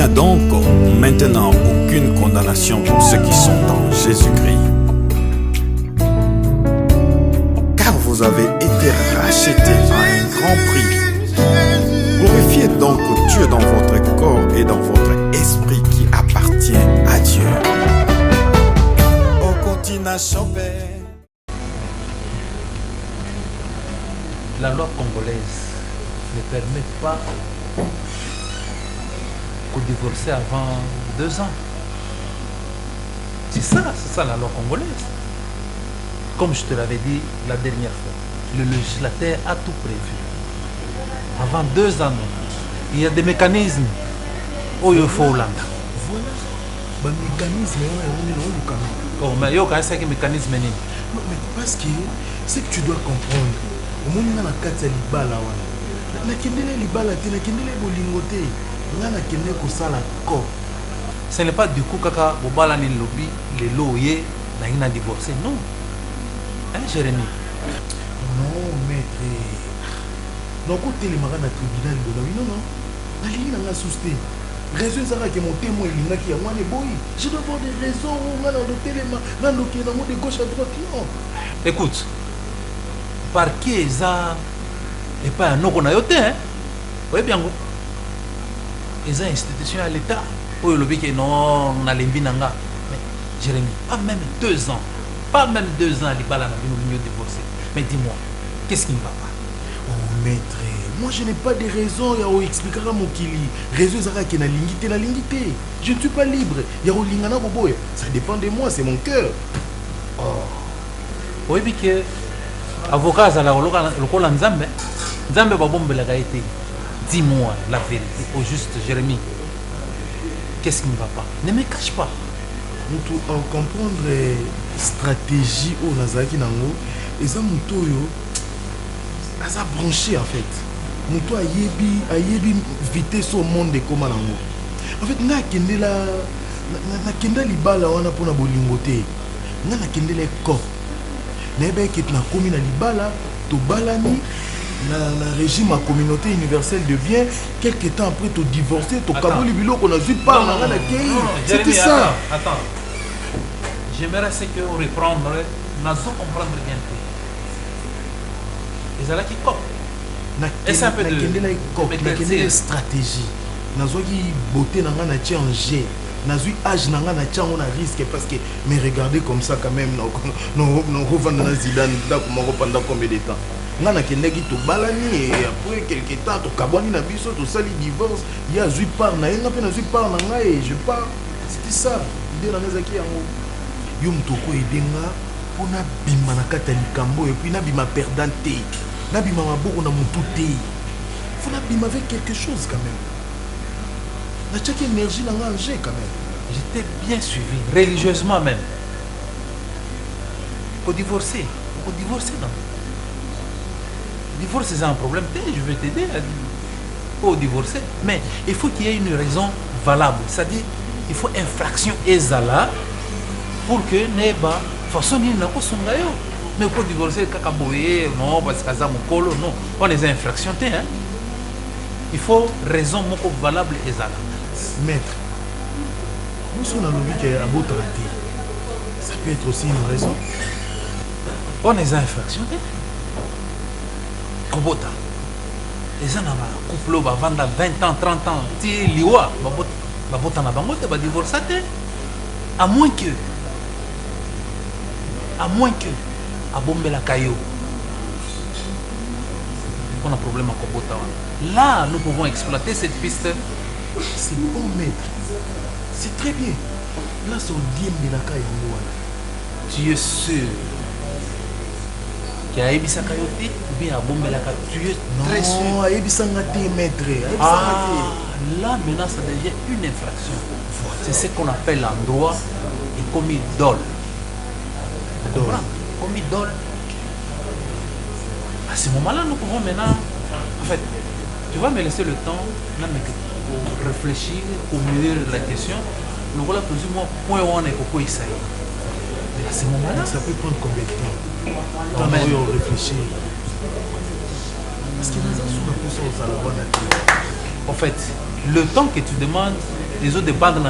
n'y a donc maintenant aucune condamnation pour ceux qui sont en Jésus-Christ. Car vous avez été rachetés à un grand prix. Glorifiez donc Dieu dans votre corps et dans votre esprit qui appartient à Dieu. On continue à chanter. La loi congolaise ne permet pas de divorcer avant 2 ans. C'est ça la loi congolaise. Comme je te l'avais dit la dernière fois, le législateur a tout prévu. Avant 2 ans, il y a des mécanismes où il faut l'entendre. Voilà, le mécanisme, Oh, mais il y a un mécanisme. Non, mais parce que ce que tu dois comprendre, au moment où on a 4 libala, on a kendele libala, on a kendele bolingote, on a kendele kosala ko. Ce n'est pas du coup kaka bobala ni lobby les loyers na ina divorcé, non. Hein, Jérémy? Non, maître. Donc, quand tu es dans le tribunal, non. La ligne n'a pas sousté. Raison ça que mon témoin est là qui a moi les boy. Je dois avoir des raisons où on a adopté les mains, dans de gauche à droite, non. Écoute, par qui ça et pas un autre qu'on a yoté, hein? Oui, bien. Les institutions à l'État, pour le que non, on a les binanga. Mais Jérémy, pas même 2 ans. Pas même 2 ans, les balles à divorcer. Mais dis-moi, qu'est-ce qui ne va pas? Oh, maître, moi je n'ai pas de raison, il y a expliquer à mon kili. Raison c'est que la lignité. Je ne suis pas libre. Il y a lingana boboy. Ça dépend de moi, c'est mon cœur. Oh. Oui, puis que avocat à la local Nzambe, Nzambe va bomber la gaieté. Dis-moi la vérité, au juste Jérémy. Qu'est-ce qui ne va pas? Ne me cache pas. Nous en comprendre stratégie au Nazaki Nango, et ça Moutoyo a branché en fait. Mouto a yebi vitesse au monde de comment Nango. En fait, na kende libala wana pona bolingote. Na kende le corps. Na ebe ki na komi na libala to balani na régime à communauté universelle de biens. Quelque temps après tu divorcé, tu kaboli bilo qu'on a vu par na na kei. C'était ça. Attends. J'aimerais ce que reprendre, nous comprendre bien. Et c'est là qui copent. Et c'est un peu de stratégie. Nous avons beauté dans la changé. Nous avons âge dans la changé, on a risque parce que mais regardez comme ça quand même nous revendons dans Zidane pendant combien de temps. Nous avons qui to balani et après quelques temps to kabani na biso to sali divorce, il y a zui par na nga pe na zui par na et je pars. C'était ça. Idée dans les qui en yo mtoko edenga pona bima na kata likambo et puis na bima perdante na bima maboko na mutu te faut na bima avec quelque chose quand même na chaque énergie na ngangé quand même. J'étais bien suivi religieusement même. Pour divorcer non. Divorce c'est un problème, je vais t'aider pour divorcer, mais il faut qu'il y ait une raison valable, c'est-à-dire il faut infraction ezala pour que neba façon ni na kosunga yo mais pour divorcer kakaboye non parce que ça mon colo non on les infractions hein. Il faut raison moko valable ezala. Maître, nous sommes dans le but à beau traité. Ça peut être aussi une raison. On les infractions kobota les ana ba couple ba vanda 20 ans 30 ans ti liwa ba bota na bango te ba divorcer à moins que à Bombela Kayo on a un problème à Kobota. Là nous pouvons exploiter cette piste. C'est bon maître, c'est très bien. Là c'est au diem de la Kayo. Tu es sûr qu'il y a Ebisa Kayote ou bien à Bombela Kayo? Tu es très sûr? Non, Ebisa Ngate maître. Là maintenant ça devient une infraction. C'est ce qu'on appelle en droit et commis dol. Comme idole. À ce moment-là, nous pouvons maintenant. En fait, tu vas me laisser le temps pour réfléchir, pour mûrir la question. Nous voilà plus ou moins point où on est pour quoi il s'agit. Mais à ce moment-là. Ça peut prendre combien de temps? Quand on réfléchit. Parce que les gens sont la bonne. En fait, le temps que tu demandes les autres dépendent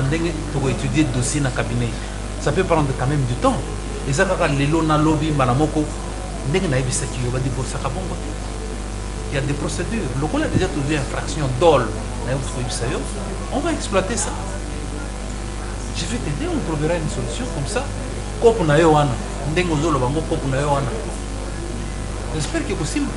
pour étudier le dossier dans le cabinet. Ça peut prendre quand même du temps. Et ça, quand les lots dans le lobby, Malamoko, il y a des procédures. Le coup a déjà trouvé infraction d'ol. On va exploiter ça. Je vais t'aider, on trouvera une solution comme ça. J'espère que c'est possible.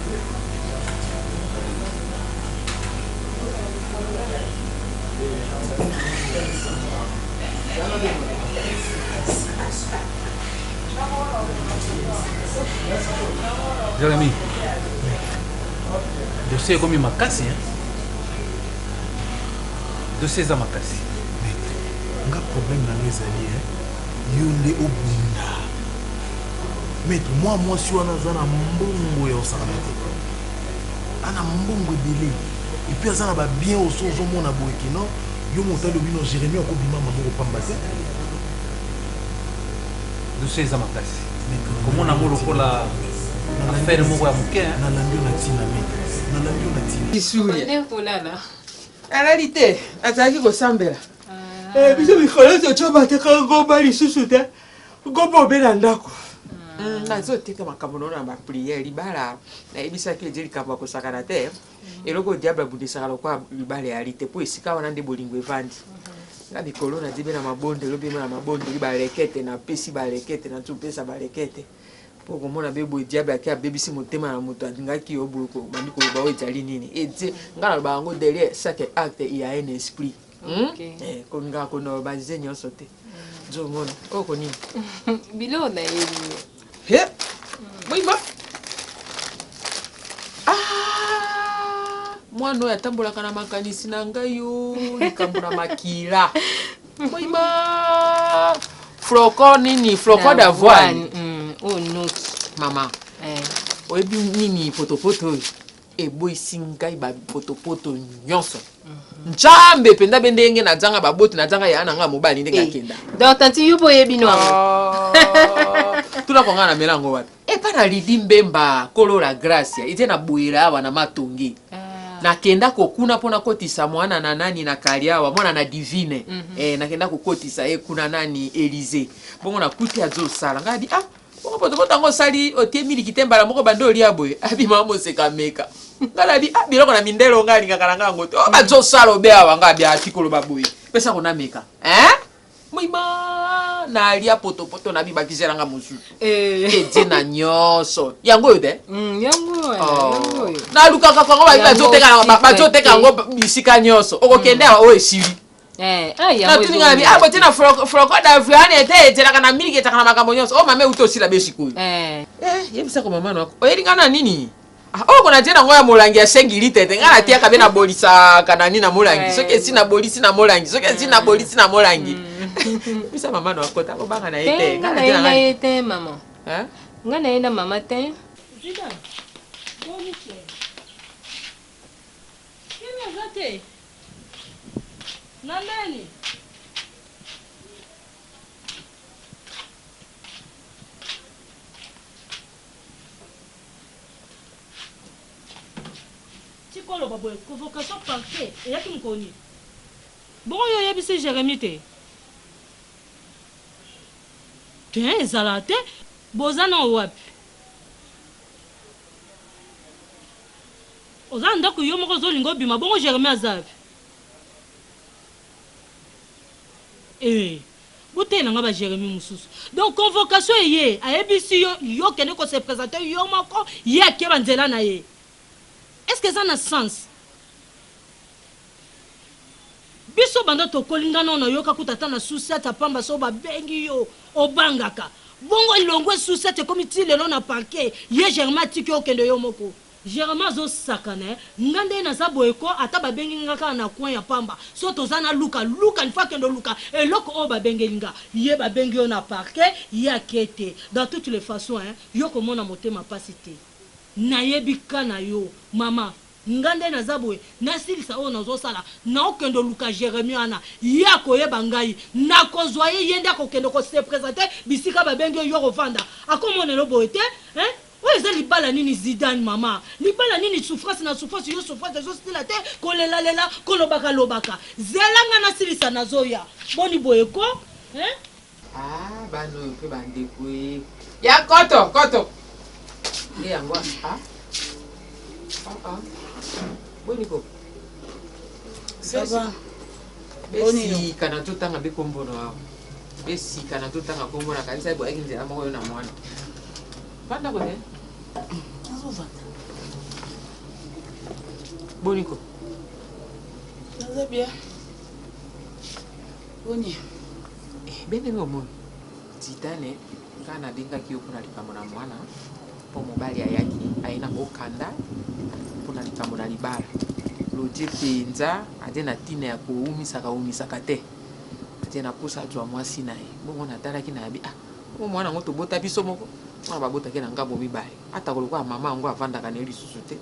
Jérémy, dossier comme Makassi, hein? Dossier à Makassi. Mais, un problème dans les alliés, il y a un maître, moi, je suis un mbongo et au sanate. Un mbongo délai. Et puis, ça va bien au sens où mon aboyé, non? Yo monta le bino Jérémy au bima mamoro pambate. Dossier à Makassi. Comment on a mon loco la affaire moko ya muke, hein? Na lambio na tina maître. Na lambio na tina. Isuri. Alalité, azaki kosambela. Biso mikolo tocoba teka ngomba lisusu te. Ngomba obela ndako. Nazoteka makambo na bapriere libala nayebisaki edi likambo ya kosakana te eloko diable abundisaka lokwa libala ya lite mpo esika wana nde bolingo evandi nga mikolo nadibe na mabonde lobima na mabonde li balekete napesi balekete natupesa balekete mpo komona be boye diable ake abebisi motema na moto alingaki yo boloko bandi koloba oyo ezali nini ete nga na loba yango derrière chaque acte il y a un esprit konga kono banze nyonso te nzomona oyo konini Bilo na yebi. He? Boyba. Mwana oyo atambolaka na makanisi na ngai yo likambo na makila. Boyba. Flocon nini? Flocon d'avoine. Oh note. Mama. Oyebi nini potopoto oyo? Eboyisi ngai ba potopoto nyonso. Njambe penda bendenge na zanga baboti na zanga ya nanga mobali ndenge akenda. Donc tanti yupo yebi no. Tula konga na melango wapi? E pa na lidi mbemba kolo la gracia ite na buira wana matongi. Na kenda kokuna pona kotisa mwana na nani na kaliawa mwana na divine. Na kenda kokotisa kuna nani Elise. Bongo na kuti azo sala ngadi bongo poto ngo sali otiemi likitemba la moko bando liaboye abi mamo seka meka. Ngala di biloko na mindelo ngali ngakalanga ngoto. Bazo sala obea wanga bia atikolo baboye. Pesa kona meka. Moima na alia poto na bibakizela nga musu. Ete na nyoso. Yango yo de? Yango. Na lukaka kongo bazoteka ngo bisika nyoso. Okokende o esiri. Yango. Na tuninga bi botina froko da vuane ete la kana miliki eta kana makambo nyoso. O mame uto sila besiko. Yebisa ko mama no. Oyelinga na nini? Kona tena ngoya molangi ya sengi tete ngana tia kabe na bolisa kana nini na molangi. Soki esi na bolisi na molangi. Soki esi na bolisi na molangi. Bisa mama no akota ko banga na ete ngana tena na ete mama ngana ina mama te Zida bonike kime zate nandani chikolo baboye convocation parquet eyaki mkoni bongo yo yebisi Jérémy te te ezala te boza na wapi oza ndako yo moko ozolinga obima bongo Jérémy aza wapi botela nga ba Jérémy mosusu donc convocation eye ayebisi yo kende ko se présenter yo moko ye akeba nzela na ye est-ce que ça na sens biso banda tokolinga nono yoka kutata na susete pamba so babengi yo obangaka bongo ilongwe susete komi ti lelo na parquet ye Jérémy tiki okende yo moko Jérémy zo sakane ngande na zaboyeko ata babengi ngaka na coin ya pamba so tozana luka une fois kendo luka eloko o babengelinga ye babengi yo na parquet ye akete dans toutes les façons yo komona motema pasité na yebika na yo mama ngande na zabwe nasilisa o nazo sala na okendo luka Jérémy ana yako yeba ngai na kozwa ye yende akokendo ko se présenter bisika babengi yo rovanda akomonelo boete o ezali libala nini Zidane mama libala nini souffrance na souffrance yo souffrance zo stila te kolela lela kolobaka lobaka zelanga na silisa nazoya boni boyeko hein ah bano pe bande kwe ya koto ni yango boni ko ça va besi kana tutanga bikombono wao besi kana tutanga kombona kanisa ibo ekinzela moko na mwana panda ko ne boniko ça bien boni bene ngomo Zidane kana benga kiyo kuna likambo na mwana po mobali ayaki aina okanda pona likambo na libala loje penza adena tina ya kuumisaka te tena pusa jwa mwasi naye bongo natalaki na yabi mwana ngo tobota biso moko mwana babota ke na ngabo mibale ata kolokwa mama ngo avandaka na lisusu te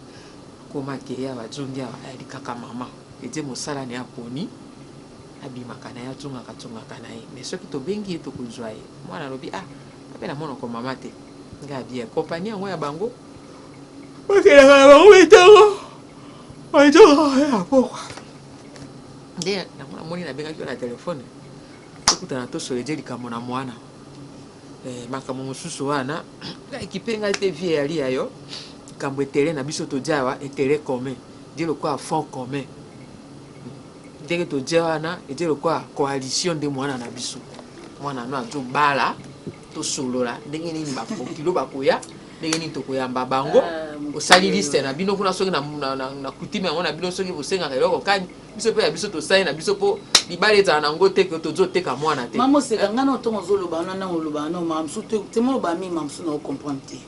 koma ke ya bazongi ya kaka mama ete mosala ne aponi abimaka na ya tungaka na ye mais soki tobengi to kozwa ye mwana lobi apena mona ko mama te ngabi ya compagnie ngo ya bango okela ka bango betango ya poko nde na mwana moni na benga na telefone kutana to soleje likambo na mwana makambo mosusu wana ekipenga te vie yali yayo kambo etere na biso tojawa etere commun dilo kwa fond commun ndenge tojawana etelo kwa coalition de mwana na biso mwana no azo bala to solola ndenge nini bakokilo bakoya ndenge nini tokoyamba bango osali liste na bino kuna soki na kutime yango na bino soki bosengaka eloko kani biso pe ya biso tosali na biso po libala ezala nango te ke tozoteka mwana te mama oseka nga na otongo ozoloba wana ntango oloba no mamsu te moloba mingi mamsu na ocomprendre te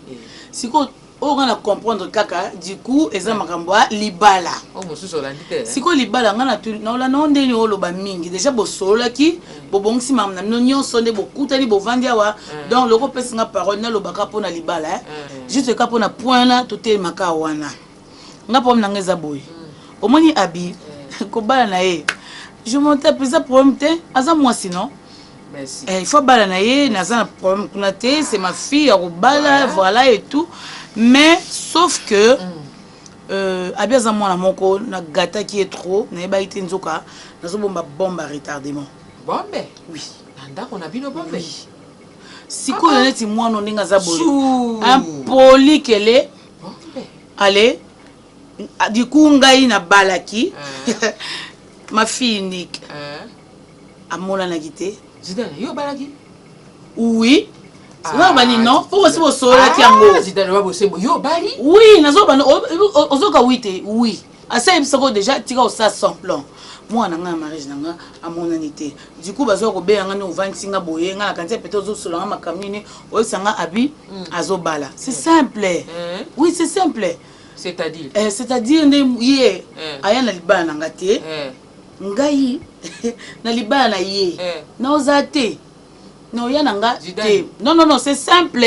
sikoyo oyo nga na comprendre kaka du coup eza makambo ya libala mosusu olandi te sikoyo libala nga naola nao ndeni oloba mingi deja bosololaki bobongisi makambo na bino nyonso nde bokutani bovandi awa donc loko opesi nga parole nalobaka mpo na libala juste ka mpo na point na totelemaka wana nga problème na nga eza boye omoni abi kobala na ye je monte eza problème te aza mwasi non il faut bala na ye naza na problème kuna te c'est ma fille ya kobala voilà et tout mais sauf que abi aza mwana moko na gataki ye trop nayebaki te nzoka nazobomba bombe ya retardement bombe oui na ndako na bino bombe sikoyo neti mwana ndenge aza boye impoli kele ale du coup ngai nabalaki ma fille unique amonanaki te Zidane yo balaki oui bani non pourquoi si vous solaki yango Zidane ba bosembo yo bali oui nazo bana ozoka wite oui asa ibisako déjà tika osa sans plan moi na nga mariage na nga amonani te du coup bazo ko be nga ni ovandi nga boye nga na kantia peut-être ozo solanga makamini oyisanga abi azobala c'est simple oui c'est simple c'est-à-dire nde aya na libala na nga te ngai na libala na ye na oza te non yananga te non c'est simple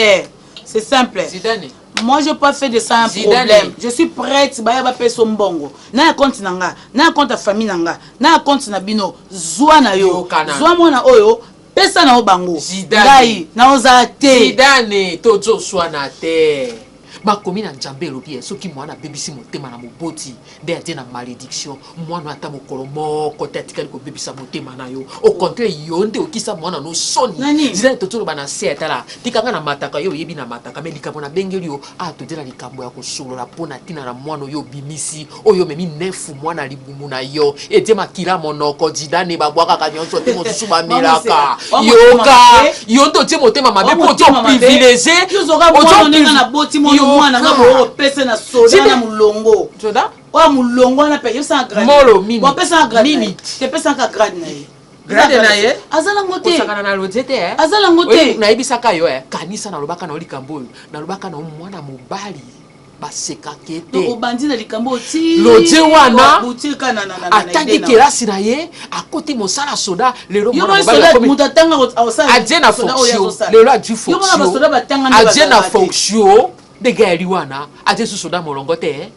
Zidane moi je pas fait de ça un problème je suis prête baya ba peso mbongo na compte nanga na compte famille nanga na compte na bino zwa na yo zwa mona oyo pesa na obango ngai na oza te Zidane tozo swana te makomi na njambe elobi soki mwana bebisi motema na moboti nde atie na malédiction mwana ata mokolo moko te atikali kobebisa motema na yo au contraire yo nde okisa mwana no soni Zidane totoloba na se atala tikanga na mataka yo oyebi na mataka me likambo na bengeli yo tozela likambo ya kosolola mpona ntina na mwana oyo obimisi oyo omemi nefu mwana libumu na yo etie makila monoko Zidane babwakaka nyonso te mosusu bamelaka yoka yo nde otie motema mabe mpo ozo privilégié mwana nga bo pesa na soda na mulongo soda wa mulongo na pe yosa grade molo mimi bo pesa grade mimi te pesa ka grade na ye grade na ye azala ngote osakana na lojete azala ngote na yebisaka yo kanisa na lobaka na likambo oyo na lobaka na mwana mobali baseka kete obandi na likambo ti loje wana butika na ataki kelasi na ye akoti mosala soda lelo mwana mobali mutatanga osala adje na fonction lelo adji fonction adje na fonction de gari wana adje su soda molongo te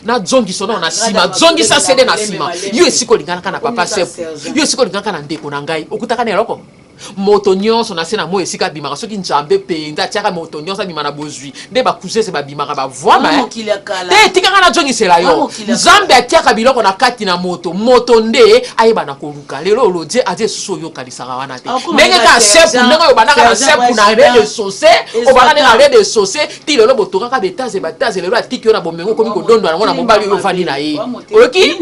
na zongi soda na sima zongi sa sede na sima yo esiko lingana kana papa chef yo esiko lingana kana ndeko na ngai okutaka na eloko moto nyonso na se na mo esika bimaka soki nzambe pe nda tiaka moto nyonso bimana bozwi nde bakuse se babimaka bavwama te tikanga na zongisela yo nzambe atiaka biloko na kati na moto nde ayeba na koluka lelo olodie atie susu oyokalisaka wana te ndenge ka sepu ndenge oyo bandaka na sepu na rede sose obanda na rede sose ti lelo botokaka betaze bataze lelo atiki yo na bomengo okomi kodondwa nango na mobali oyo ofandi na ye oki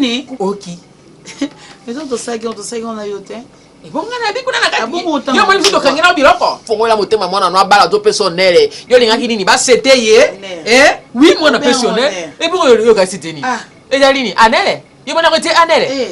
on a yote. Ebongana bikuna na kati. Yo moni to kangina biloko. Fongola motema mwana no abala to personnel. Yo lingaki nini ba sete ye. Oui mwana personnel. E bongo yo ka sete ni. E dali ni anele. Yo mona ko te anele.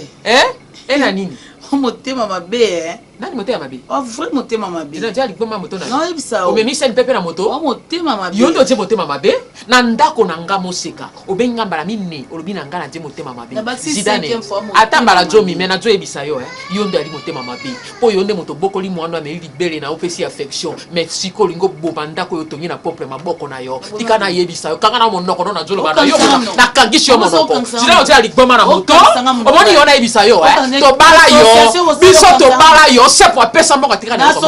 Na nini? Motema mabe nani motema mabe? Vrai motema mabe. Dina jali kwa moto na. Non ebisa o. Omemi sen pepe na moto? Motema mabe. Yo ndo je motema mabe? Na ndako na nga moseka. Obenga mbala mine, olobi na nga na je motema mabe. Zidane. Ata mbala jo mi mena jo ebisa yo Yo ndo ali motema mabe. Po yo nde moto bokoli mwana ame libere na opesi affection. Mais siko lingo boba ndako yo tongi na peuple maboko na yo. Tika na yebisa yo. Kanga na monoko no na jolo bana yo na kangishi yo monoko. Zidane oje ali gboma na moto. Omoni yo na yebisa yo To bala yo. Biso to bala yo. C'est pour appeler ça moko tika na so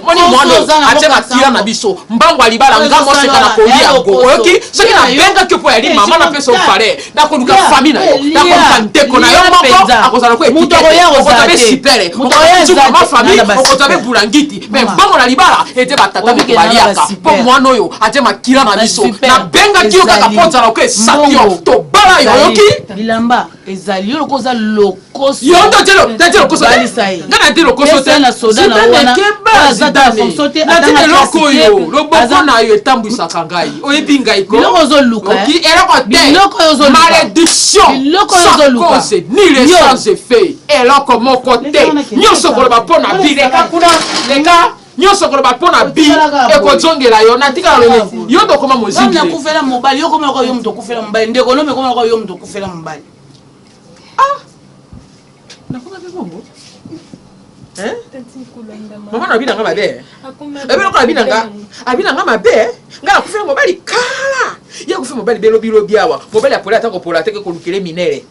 moni mwana ate matira na biso mbango alibala ngamo seka na kolia go oki soki na benga ke po yali mama na peso pare na koluka famille na yo na koluka ndeko na yo moko akozala ko muto ya ozabe sipere muto ya ma famille ozabe bulangiti mais mbango na libala ete batata moko baliaka po mwana oyo ate makira na biso na benga ki yo kaka ponza na ko esapio to bala yo oki bilamba ezali yo koza lokoso yo ndo telo lokoso ngana telo lokoso te na soda na wana azata fonction te atanga loko yo loboko na yo etambwisaka ngai oyebi ngai ko biloko ozoluka oki eloko te malédiction sans cause ni les sans effet eloko moko te nyonso koloba mpo na bi leka kuna leka nyonso koloba mpo na bi ekozongela yo natika loleki yo tokoma mozingi nakufela mobali yo koma yo moto okufela mobali ndeko nome koma yo moto okufela mobali nakoma pe bongo Mama na bina nga mabe. Ebe ko abina nga mabe. Nga kufela mobali kala. Ya kufela mobali belo biawa. Mobali apola atako pola teke ko lukele minere.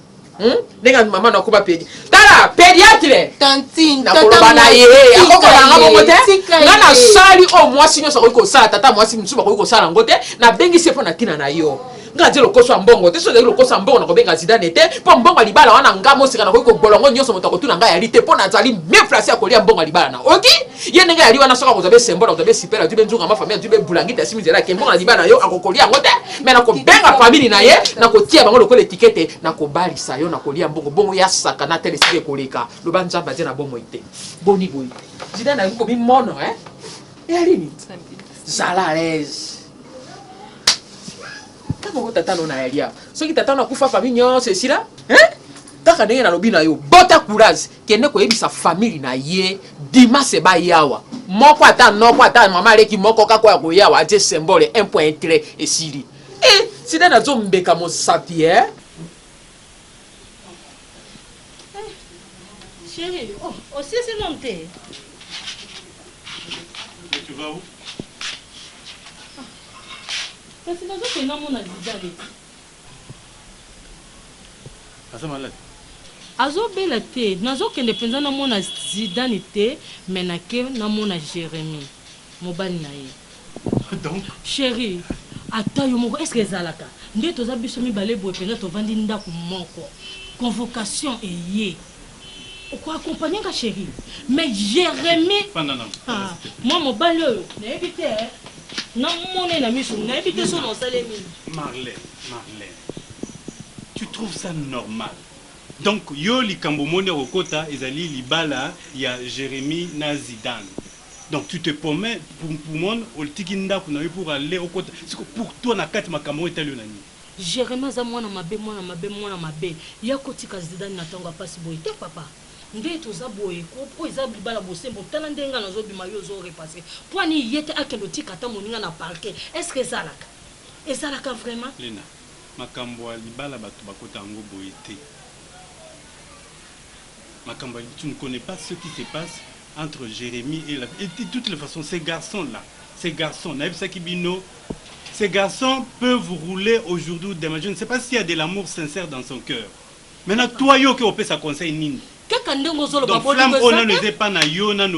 Nenga mama na ko ba pedi. Tala pédiatre. Tantine, na ko bana ye. Akoko nga bongote. Nga na sali o mwasi nyoso ko sala tata mwasi msuba ko sala ngote na bengi sepo na tina na yo. Nga je lokoso mbongo te so de lokoso mbongo na ko benga Zidane te po mbongo libala wana ngamo sika na ko bolongo nyoso moto ko tuna nga ya lite po na zali même place ya kolia mbongo libala na oki ye nenga yali wana soka ko zabe sembola ko zabe sipera tu benzuka ma famille tu be bulangi ta simi zela ke mbongo libala yo akokolia ngote mais na ko benga famille na ye na ko tia bango lokole étiquette na ko balisa yo na kolia mbongo bongo ya saka na tele sike koleka lo banza baje na bomo ite boni boy Zidane ko bi mono yali ni zala les Kamo tata no na elia. Soki tata na kufa famille nyonso esila? Kaka ndenge na lobi na yo. Bota courage. Kende ko yebisa famille na ye. Dima se ba yawa. Moko ata noko ata mama leki moko kako ya ko yawa ate symbole 1.3 esili. Sida na zo mbeka mo sapie. Chérie, aussi c'est monté. Tu vas où? Kasi nazokenda mona Zidane aza malade azobela te nazokende mpenza namona Zidane te me nake namona Jérémie mobali na ye donc chéri ata yo moko estce ezalaka nde toza biso mibale boye mpenza tovandi ndako moko convocation eye okoaccompagne nga chéri mais Jérémie moi mobali oyo nayebi te Marlène, tu trouves ça normal? Donc, yo li kambomone rokota ezali libala ya Jérémie na Zidane. Donc, tu te promets pour mon oltikinda pour aller au côté. Pour toi, na kati makambo etali nani. Jérémie za mwana mabe. Ya kotika Zidane na tonga pasi boy te papa. Nde toza boye ko eza libala bosembo tala ndenga nazo bima yo zo repasser poani yete akelo tika ta moninga na parquet est-ce que ezalaka vraiment Lena makambo libala batu bakota ngo boye te makambo tu ne connais pas ce qui se passe entre Jérémie et de toutes les façons ces garçons naïf sakibino ces garçons peuvent rouler aujourd'hui ou demain. Je ne sais pas s'il y a de l'amour sincère dans son cœur. Maintenant toi yo que opé sa conseil nini Donc flamme on ne pas na yo na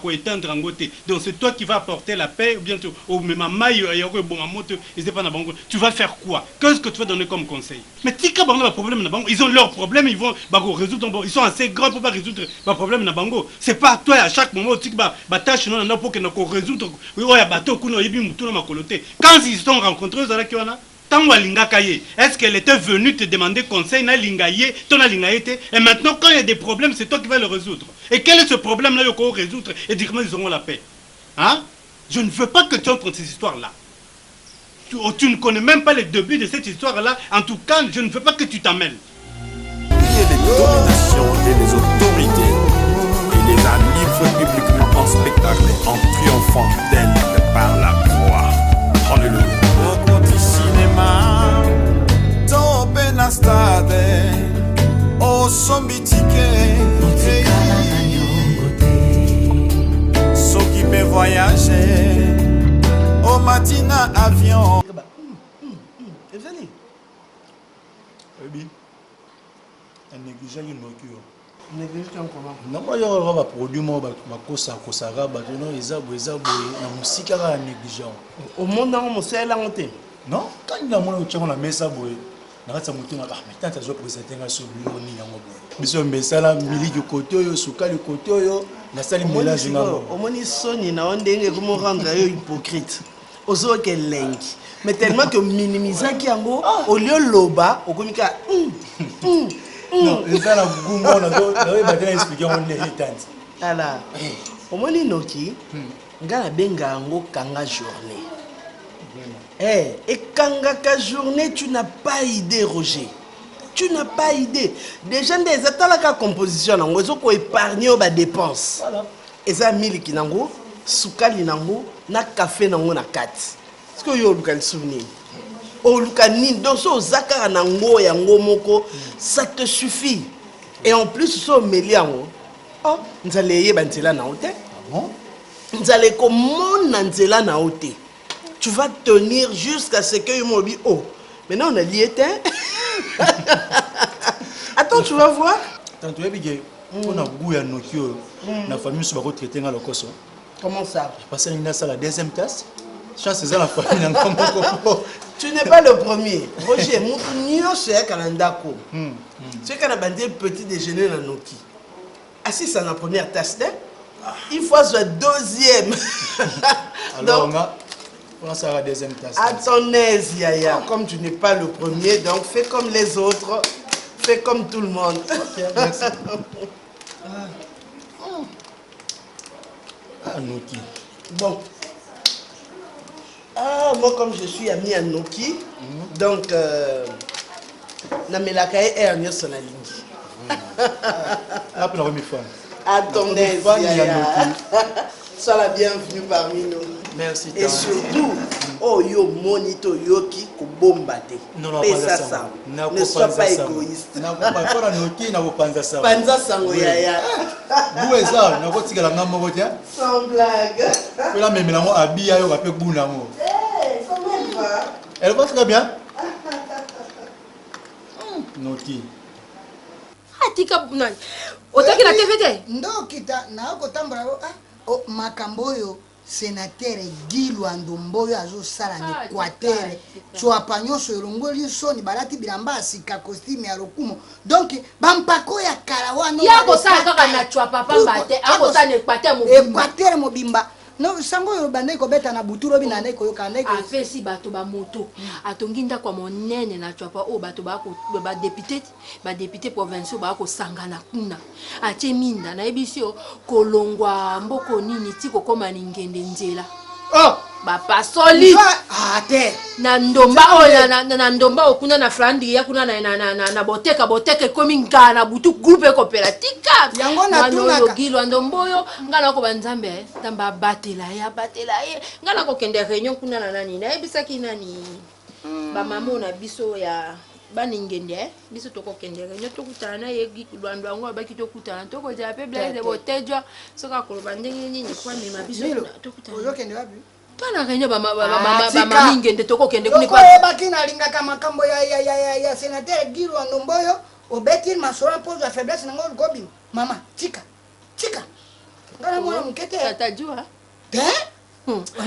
ko éteindre en côté. Donc c'est toi qui vas apporter la paix ou bien au même maille yoko bon moto ils pas na bango. Tu vas faire quoi? Qu'est-ce que tu vas donner comme conseil? Mais tika bango le problème na bango, ils ont leurs problèmes, ils vont résoudre, ils sont assez grands pour pas résoudre le problème na bango. C'est pas toi à chaque moment tu ba tâche non na pour que na ko résoudre o ya bato kuno yebi mutu na makolote. Quand ils se sont rencontrés za la kiona est-ce qu'elle était venue te demander conseil na lingaye, ton lingaye et maintenant quand il y a des problèmes, c'est toi qui vas le résoudre. Et quel est ce problème-là qu'il faut résoudre et dire comment ils auront la paix? Hein? Je ne veux pas que tu entres dans ces histoires-là. Tu ne connais même pas le début de cette histoire-là. En tout cas, je ne veux pas que tu t'emmêles. Il y a les dominations et les autorités. Il les a livrés publiquement en spectacle en triomphant d'elle par la croix. Alléluia. Tope na stade o sombitike soki pe voyager au matina avion Evani Ebi un négligent une voiture négligent comment non pas yo ba produit mo ba kosa kosara ba non ezabo na musika ka négligent au monde na mo sela ngote non quand il a mon tchon la mesa boy na katsa mutu na mais tant ça je présenter nga so biloni yango boy biso mesala miliki côté yo sukali côté yo na sali mélange ngamo omoni soni na ondenge ko mo rendre yo hypocrite ozo ke lengi mais tellement que minimiser ki yango au lieu loba okomika non ezala gumbo na do ba tena expliquer on les tante ala omoni noki ngala benga yango kanga journée. Et quand la journée, tu n'as pas idée, Roger. Tu n'as pas idée. Déjà, des attends la composition, on va épargner aux dépenses. Et ça, mille qui n'ango, soukali n'ango, na café n'ango na kat. Est-ce que vous avez le souvenir? Au Lukani, donc ça, zakara n'ango yango moko, ça te suffit. Et en plus, ça, meliango. Oh, nous allons y aller na hote. Nous allons comment nanzela na hote. Tu vas tenir jusqu'à ce que je me oh, maintenant on a lié. Attends, tu vas voir. Tant tu es bien, on a goût à nos yeux. La famille se va retraiter dans le cosso. Comment ça? Je passe à la deuxième tasse. Chance c'est la famille. Tu n'es pas le premier. Roger, mon nion c'est Kalandako. C'est qu'on a bandé petit déjeuner dans Noki. Assis sur la première tasse, il faut la deuxième. Alors, on a la deuxième tasse. À ton aise, Yaya. Comme tu n'es pas le premier, donc fais comme les autres. Fais comme tout le monde. Ok, merci. Noki. Bon. Moi, comme je suis ami à Noki, donc, Namelakae est un sur la ligne. Après la remise femme. À ton aise, Yaya. Sois la bienvenue parmi nous. Merci. Et surtout, oh yo monito yoki kubombate. Pesa ça. Ne sois pas égoïste. Na pas pas noki na panza ça. Panza sango yaya. Vous eza na ko tikala ngamo ko tia. Sans blague. Pela même la mo abia yo ba pe buna mo. Eh, comment elle va? Elle va très bien. Noki. Atika nani? Otaki na TVT? Ndo kita na ko tambra o makambo oyo sénateur Guy Lwandomboyo azosala na Équateur chwapa nyonso elongoli soni balati bilamba sika costume ya lokumo donc bampako ya kala wana ya kosala kaka na chwapa pamba te akosala na Équateur mobimba no sango yo bande ko beta na buturo bina ndeko yo kande ko afesi bato ba moto atongi ndako monene na chwapa o bato ba ko ba député provinciaux ba ko sangana kuna atie minda na ebisio kolongwa mboko nini tiko koma ningende nzela oh ba pasoli te na ndomba o na ndomba okuna na frandi ya kuna na boteka komi ngana butu groupe coopérative yango na tunaka Gilwa ndomboyo ngana ko banzambe tamba batela ye ngana ko kende réunion kuna na nani na ebisaki nani ba mama na biso ya baningende biso toko kende réunion tokutana na ye Gilwa ngo abaki tokutana toko ja pe blaise botejwa soka ko bandenge nini kwa mema biso tokutana oyo kende wapi pana réunion ba mama ngende toko kende kuni kwa baki na linga kama kambo ya sénateur Guy Lwandomboyo obeti masora pose la faiblesse nango gobi mama tika ngana mwana mukete atajua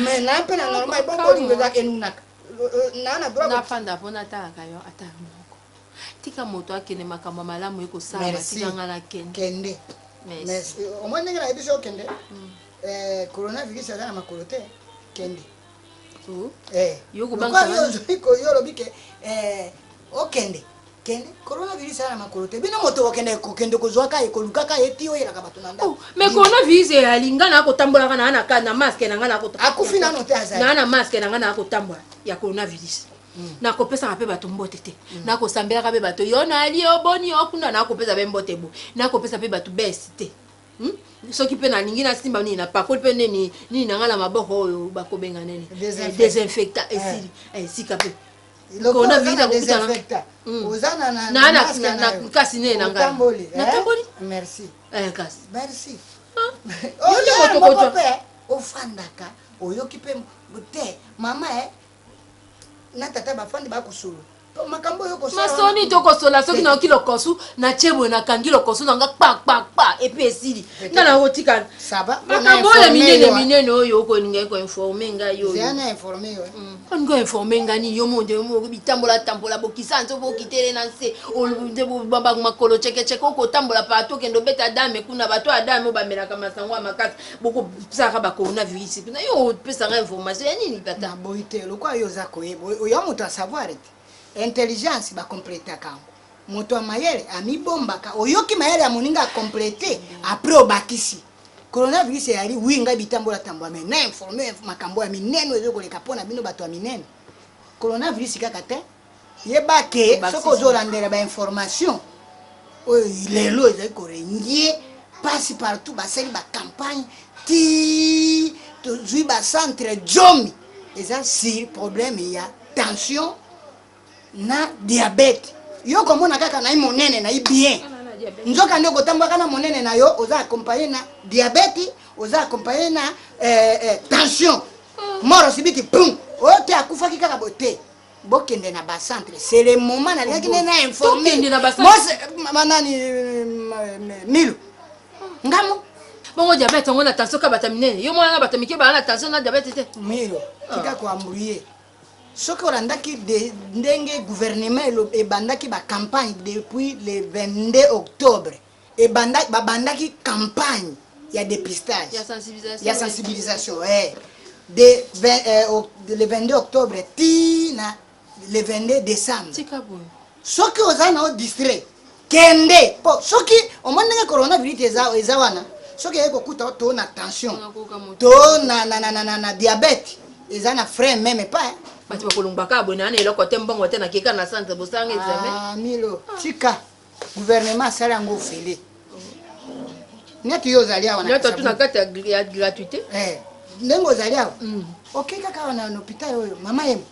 mais na pena normal bon ko ngeza enunaka nana droit na fanda pona talaka yo ata moko tika moto akene makambo malamu eko sala tika ngala kende mais au moins ngala ebiso kende coronavirus ala makolote kende yo kubanga yo lobike okende kende coronavirus ala makolote bino moto okende kokende kozwaka ekolukaka etio yela kabato nanda mais coronavirus alingana ko tambola kana na masque na ngana ko akufina no te azali na masque na ngana ko tambola ya coronavirus na kopesa kape bato mbote te na kosambela kape bato yo na ali oboni okunda na kopesa be mbote bo na kopesa pe bato besi te soki pe na lingi na simba ni na pakoli pe ni na ngala maboko oyo bakobenga nene désinfectant esili sika pe kona vita désinfectant ozana na kasi ne na ngala na tamboli merci kasi merci oyo moko pe ofandaka oyoki pe te mama na tata bafandi bakusulu makambo yo kosola masoni to kosola soki na okilo kosu na chebo na kangilo kosu na nga pa et puis esili ngana otika saba makambo ya minene oyo ko ninga ko informer nga yo zana informer yo ngo informer nga ni yo monde mo bitambola bokisa nzo bokitele na nse olunde baba makolo cheke ko tambola pa to kendo beta dame kuna bato adame obamela kama sangwa makasi boko saka ba coronavirus na yo pesa nga information ya nini tata boite lokwa yo zako yebo yo muto savoir intelligence ba compléter kango moto mayele amibombaka oyoki mayele amoninga compléter après obakisi coronavirus yali winga bitambola tambwa mais na informer makambo ya mineno ezo koleka pona bino bato ya mineno coronavirus kaka te yebake soko zolandela ba information oyo lelo ezali korengie passe partout basali ba campagne ti tozwi ba centre jomi eza si problème ya tension na diabète yo komona kaka na monene na bien nzoka ndio kotambaka na monene na yo oza accompagné na diabète oza accompagné na tension moro sibiti pum ote akufaki kaka bote bokende na ba centre c'est le moment na leki na informer manani milu ngamo bongo diabète ngona tension ka batamine yo mwana batamike ba na tension na diabète te milu kika ko ambuye soki olandaki ndenge gouvernement ebandaki ba campagne depuis le 22 octobre babandaki campagne ya dépistage ya sensibilisation le 22 octobre ti na le 22 décembre soki oza na distrait kende po soki omondenge coronavirus eza wana soki ekokuta to na tension to na diabète eza na frein même pas bati bakolongaka abona na eloko te mbongo te na keka na centre bosanga examen milo tika gouvernement asala yango ofele neti yo ozali awa neti tu na kati ya gratuité ndenge ozali awa okei kaka awa na hôpital oyo mama yemo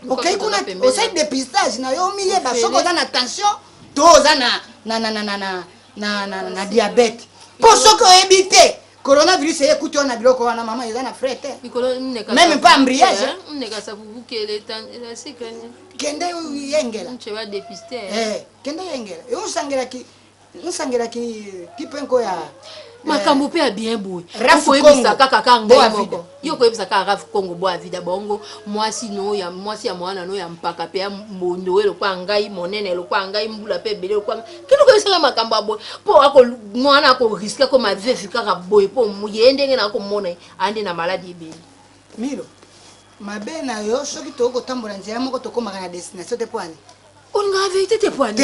okei kuna osali dépistage na yo miyeba soki oza na tension to oza na diabète mpo soki oyebi te coronavirus ekuti ona biloko wana mama eza na frais te même pas embrayage kende yengela kende yengela usangelaki kipenko ya makambo pe ya bien boy okoyebisa kaka kanga moko yo koyebisa kaka Raf Congo boa vida bongo mwasi ya mwana no ya mpaka pe ya mbondo welo kwa ngai monene lo kwa ngai mbula pe bele kwa kino koyebisa makambo boy po ako mwana ako risque ko ma vie kaka boy po muyende ngena ko mona ande na maladie ebele milo mabe na yo soki toko tambola nzela moko tokomaka na destination te poane Onga vérité te poigne.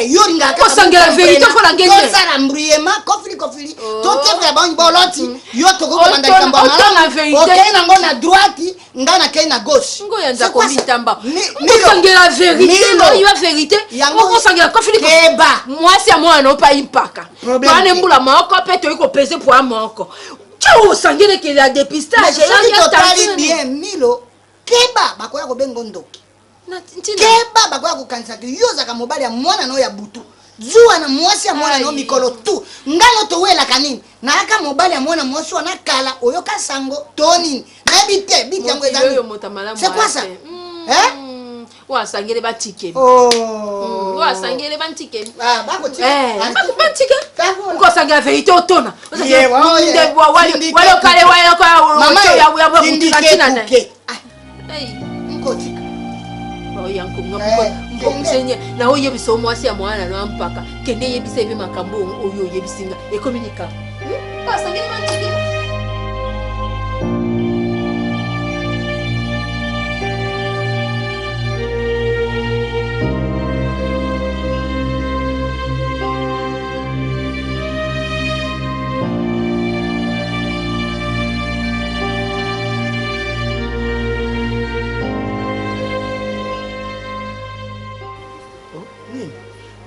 Yo ringa ka. Osangela vérité ko la ngenge. Ko sala mbriema kofili. To te vraiment boloti yo to ko komanda kamba mala. OK na ngona droite ngana ke na gauche. Ngo yanza ko bitamba. Osangela vérité no yo vérité. Ngo osangela kofili keba. Moi c'est moi no pa impaka. Bana mbula moko pe to ko peser pour moko. Tu osangela ke la dépistage ya tali bien milo. Keba bakoya ko bengo ndoki. Keba bakoya kukanisa yo zaka mobali ya mwana no ya butu zuwa na mwasi ya mwana no mikolo tu ngalo to wela kanini na aka mobali ya mwana mwasi wana kala oyoka sango toni na bite biti yango ezali c'est quoi ça wa sangele ba tike asangele bantikeli bantika ukosanga vérité otona naho oyebisa omwasi ya mwana lwampaka kende eyebisa ebe makambo oyo oyebisinga ekominika asangele bantikeli.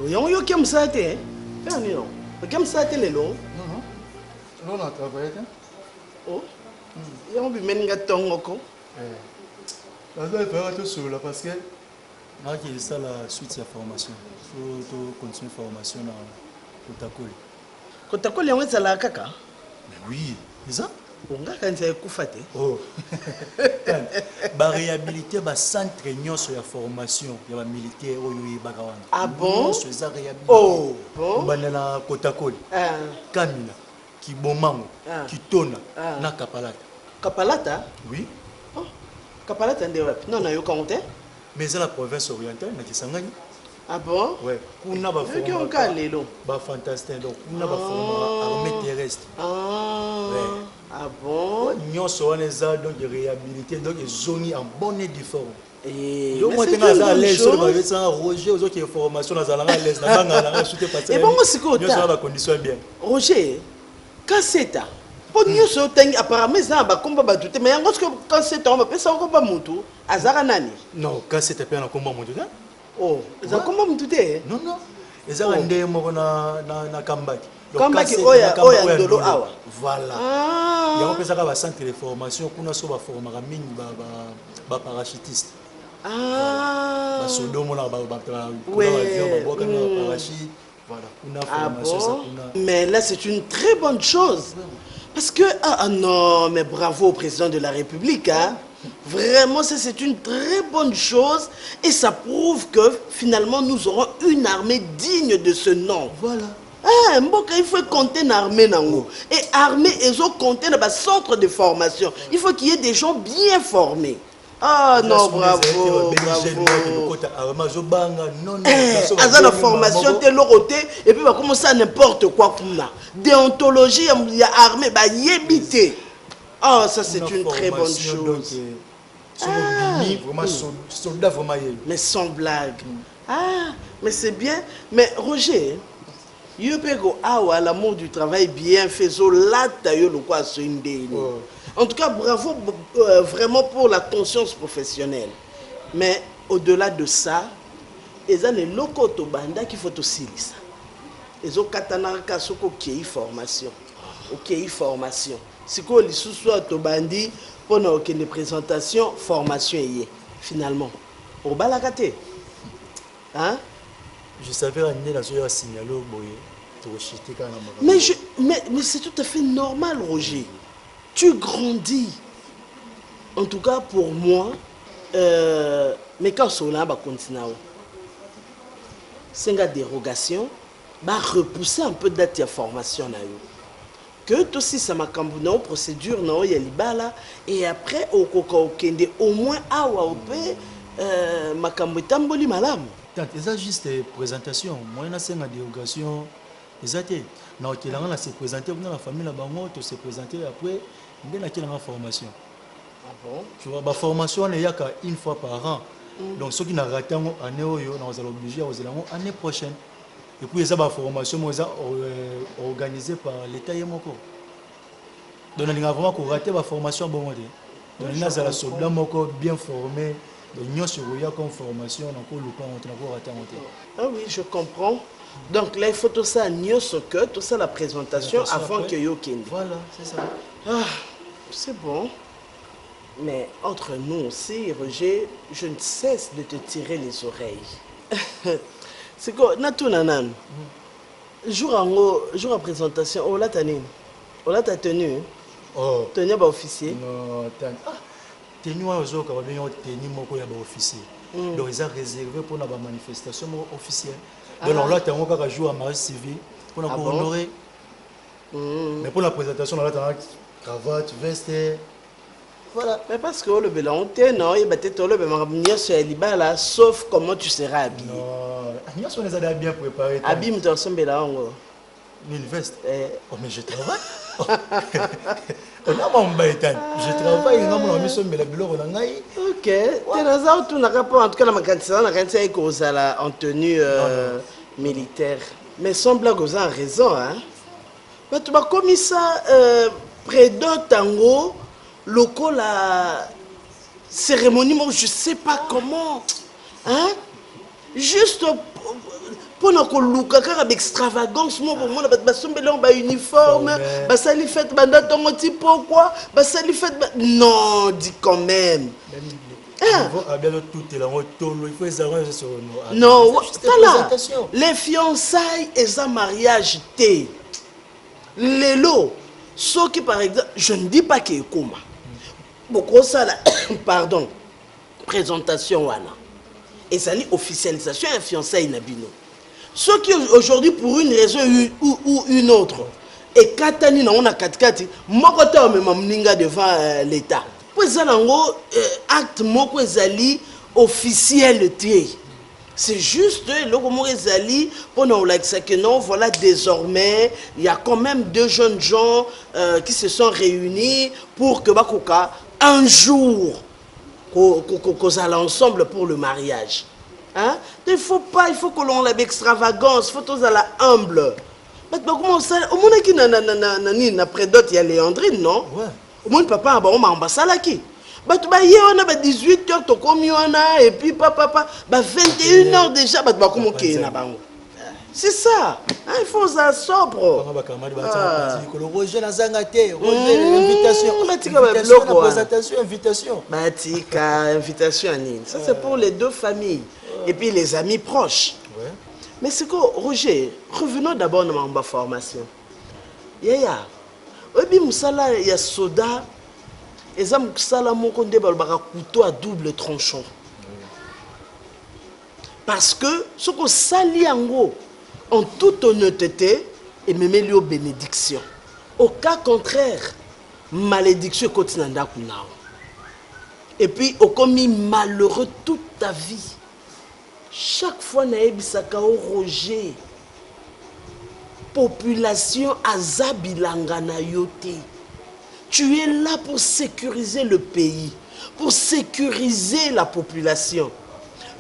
Yo qui aime ça, t'es? Non, qui aime ça, t'es le long? Non, on a travaillé. Oh, il y a un peu de temps encore. Je vais faire tout sur là parce que c'est ça la suite de la formation. Il faut continuer la formation dans Kotakoli. Kotakoli, on est à la caca? Oui, c'est ça? On a quand même fait. Oh, la réhabilité le centre sur la formation de la militaire au Bagawan. Ah bon? C'est ça réhabilité. Oh, bon. Banana Kotakoli. Kamina, Kibomango, Kitona, na Kapalata. Kapalata? Oui. Oh, Kapalata est où? Non, non, compté. Mais c'est la province orientale, na Kisangani. Ah bon? Ouais. Kuna ba forme. Ba fantastique donc kuna ba forme armée terrestre. Ouais. Ah bon? Nous sommes donc de réhabilité, donc zone en bonne et due forme. Et moi, je suis à l'aise, Roger, aux autres formations, à l'aise, et bon, moi, c'est quoi? La condition bien. Roger, quand c'est ça? Pour nous, apparemment, ça va combat battu, mais quand c'est ça, on va passer au combat moto. Azara nani? Non, quand c'est un combat moto. Oh, ça combat moto? Non, non. Et ça, on est mort na Kambaki. Kambaki oya ndolo awa. Voilà. Il y a un peu ça centre de formation qu'on a sur la formation mine ba parachutiste. Ah. Ba sodomo na ba avion ba parachute. Voilà. On a formation ça mais là c'est une très bonne chose. Parce que ah non, mais bravo au président de la République hein. Vraiment, ça c'est une très bonne chose et ça prouve que finalement nous aurons une armée digne de ce nom. Voilà. Ah, il faut compter une armée. Et armée, ils ont compté dans un centre de formation. Il faut qu'il y ait des gens bien formés. Ah non, bravo. La formation, tu es l'oroté et puis on va commencer à n'importe quoi comme là. Déontologie, il y a armée, bah y ah, ça c'est une très bonne chose. Mais sans blague. Ah, mais c'est bien. Mais Roger, l'amour du travail bien fait. En tout cas, bravo vraiment pour la conscience professionnelle. Mais au-delà de ça, ils ont les locaux banda qu'il faut aussi ça. Ils ont katanaka soko qui formation. OK, formation. C'est quoi les sous-soins bandi pour une présentation formation finalement. Au balakate. Hein? Je savais amener la soeur signaler au boyer. Mais c'est tout à fait normal, Roger. Tu grandis. En tout cas, pour moi, mais quand on va continuer, c'est une dérogation, va repousser un peu date de formation. Que tout si ça m'a cambouré une procédure, il y a libala et après, au moins, ma cambouré tamboli malam. C'est juste une présentation. Moi, j'ai une dérogation. Exactement. Nous avons se présenter dans la famille, nous se présenter après, nous avons une formation. Ah bon? Tu vois, la formation, il y a qu'une fois par an. Donc, ceux qui n'ont raté une année, nous allons obliger à l'année prochaine. Et puis, il y a une formation organisée par l'État. Donc, nous avons vraiment raté la formation. Donc, nous avons bien formé. Donc, nous avons une formation. Ah oui, je comprends. Donc là, il faut tout ça, tout ça, la présentation avant que Yokin. Voilà, c'est ça. Ah, c'est bon. Mais entre nous aussi, Roger, je ne cesse de te tirer les oreilles. C'est quoi, Natou Nanan? Jour en présentation, on l'a tenu. On l'a tenu. Oh. Tenu par officier. Non, tenu à Ozo, car on a tenu mon officier. Donc ils ont réservé pour la manifestation officielle. Donc là, tu as encore joué à mariage civil pour honorer. Mais pour la présentation, on a cravate, veste. Voilà, mais parce que le blanc, non, il va être le blanc, c'est là, sauf comment tu seras habillé. Non, nous sommes bien préparés. Habille, tu as une veste. Oh, mais je travaille. On a mon bêtane. Je travaille, on a mon mission, mais la bureau, on a. Ok, tu as tout, en tout cas, la candidature est en tenue militaire. Mais sans blague, vous avez raison, hein. Mais tu vas comme ça, près d'un tango. Local la cérémonie, moi je sais pas comment, hein, juste pour nous avec extravagance, moi pour moi la uniforme, ça lui fait banda ton type pourquoi, ça lui fait non, dis quand même. Non, les fiançailles et un mariage thé, les lots, ce qui par exemple, je ne dis pas qu'il est comme beaucoup ça là, pardon, présentation wana et ça dit officialisation et fiançailles nabino. Ce qui aujourd'hui pour une raison ou une autre et katani na on a katikati moko ta même mninga devant l'état. Pour ça nango acte moko ezali officiel té. C'est juste le comment ezali pour nous que non voilà désormais il y a quand même deux jeunes gens qui se sont réunis pour que bakoka un jour qu'on allait ensemble pour le mariage. Hein? Il faut que l'on l'ait extravagance, il faut tous aller humble. Mais comment ça? Au moins qui n'a près d'autres, il y a Léandrine, non? Ouais. Au moins papa, on m'a ambassade qui? Bah tu vas y on a 18h, tu comme on a et puis papa, 21h déjà, bah comment qui est là-bas? C'est ça, hein, il faut ça sobre. Roger Nazangate, Roger, invitation. Invitation, ça c'est pour les deux familles et puis les amis proches. Ouais. Mais c'est quoi, Roger, revenons d'abord dans ma formation. Yaya, obi musala ya soda, et am musala moko nde balbaka couteau à double tranchant. Parce que ce que sali yango en toute honnêteté, et me met aux bénédictions. Au cas contraire, malédiction continue. Et puis, au commis malheureux toute ta vie. Chaque fois, naebisaka o Roger, population azabilanga na yote. Tu es là pour sécuriser le pays, pour sécuriser la population.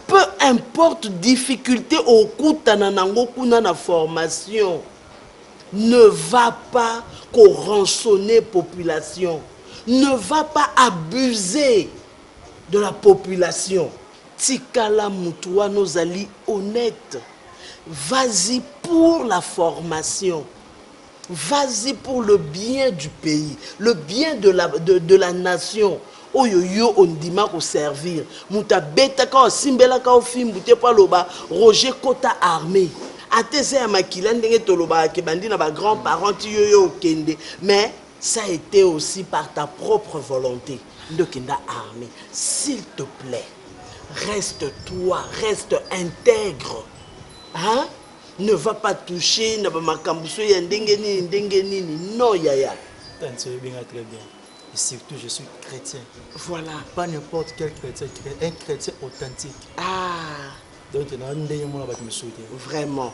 Peu importe difficulté au coup de la formation, ne va pas rançonner la population, ne va pas abuser de la population. Tikala Moutoua nos alliés honnêtes, vas-y pour la formation, vas-y pour le bien du pays, le bien de la nation. Oyoyo on dima ko servir muta beta ka simbela ka ofimbu pa loba Roger Kota armé atese ya makila ndenge toloba ke bandi na ba grands-parents yoyo kende, mais ça a été aussi par ta propre volonté ndokenda armé. S'il te plaît, reste toi, reste intègre, hein? Ne va pas toucher na ba makambuso ya ndenge nini non yaya. Très bien. Et surtout, je suis chrétien. Voilà. Pas n'importe quel chrétien, un chrétien authentique. Ah. Donc, vraiment.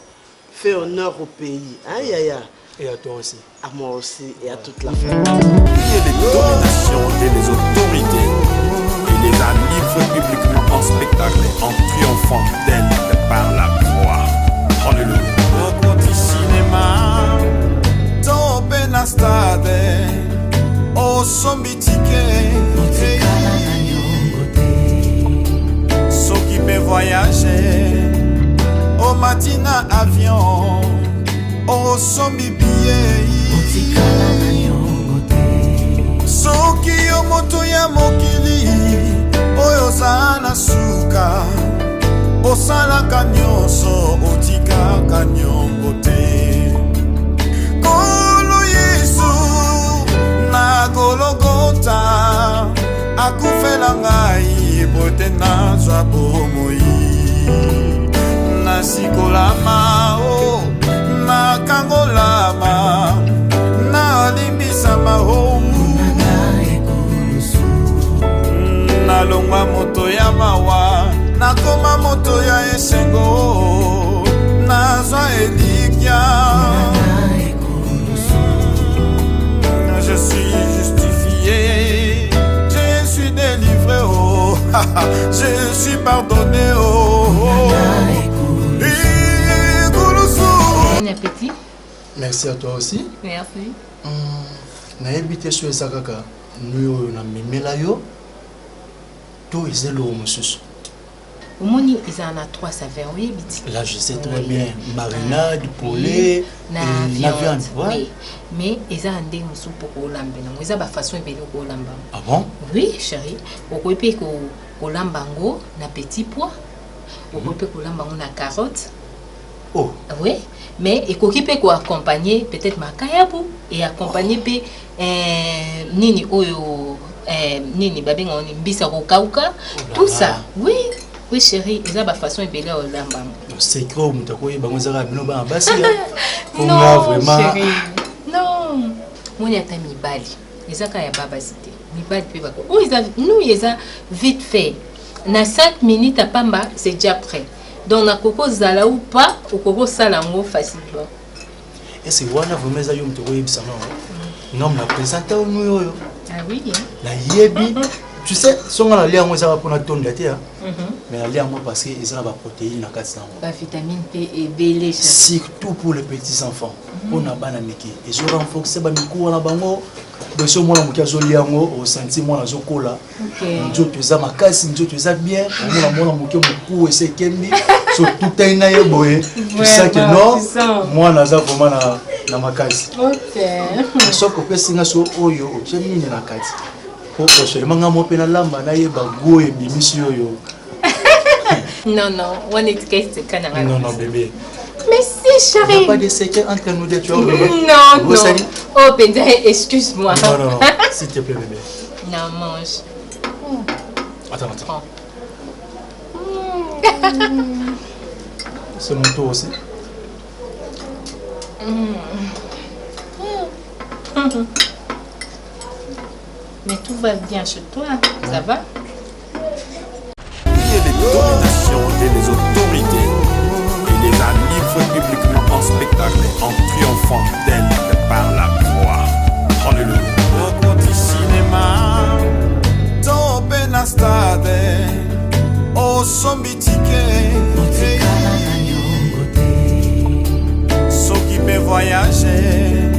Fais honneur au pays. Hein, Yaya? Et à toi aussi. À moi aussi et à toute la famille. Il y a les dominations et les autorités. Il les a livrés publiquement en spectacle, en triomphant d'elle par la croix. Alléluia. Au côté cinéma, tombé na stade. O sombitike ceux qui peut voyager au matin avion au sombi billet ceux qui ont moto ya mokili oyo sana suka osala kanyoso otika kanyongo te kolo Yesu na Golgotha akufela ngai pote nazwa bomoi nasikolama o nakangolama nalimbisama o nalongwa moto ya mawa nakoma moto ya esengo nazwa elikya je suis justifié je suis délivré oh je suis pardonné oh Bon appétit. Merci à toi aussi. Merci. Nayebi te so eza kaka nuyo na memela yo to ezelo mosusu. Omoni ils en a 3 saveurs oui biti. Là je sais très bien marinade, poulet, na viande. Oui. Mais ils ont ndenge musu pour olambe na eza ba façon ebele ko olamba. Ah bon? Oui chérie. Okoyepe ko olambango na petit pois. Okoyepe ko olambango na carotte. Oh. Oui. Mais ekoki pe ko accompagner peut-être makayabu et accompagner pe nini oyo nini babenga oni mbisa ko kauka tout ça. Oui. Oui chérie, ils ont ba façon ebele o lamba. C'est quoi muta ko yeba ngozaka bino ba basi. Non vraiment. Chérie. Non. Moni ata mibali. Ezaka ya baba cité. Mibali pe bako. Oh nous ils ont vite fait. Na 5 minutes à pamba, c'est déjà prêt. Donc na koko zala ou pas, au koko salango facilement. Et c'est wana vraiment za yo mtoko yebisa non. Non na présenter nous yo. Ah oui. La yebi. Tu sais, si on a l'air moi ça va pour notre tonne hein. Mais la l'air moi parce que ils ont la protéine na kati nango. La vitamine P et B surtout pour les petits enfants. On a bana miki. Et je renforcer ba miku na bango. Donc si moi na mukia zo liango au senti moi na zo kola. OK. Njo tu za makasi, njo tu za bien. On na mukia muku et c'est kembi. So tout est na yeboye. Tu sais que non. Moi na za vraiment na makasi. OK. So ko pesinga so oyo o chemini na kati. Non, non, on est que non, non, bébé. Mais si, chérie. Il n'y a pas de secret entre nous deux, tu vois, bébé. Non, non. Oh, Pédé, excuse-moi. Non, non, s'il te plaît, bébé. Non, mange. Attends, attends. C'est mon tour aussi. Mais tout va bien chez toi, ça va? Et les dominations et les autorités, il les a livrés publiquement en spectacle, en triomphant d'elle par la croix. Alléluia. Rokoti cinéma, tope na stade, o sombitike, soki pe voyager,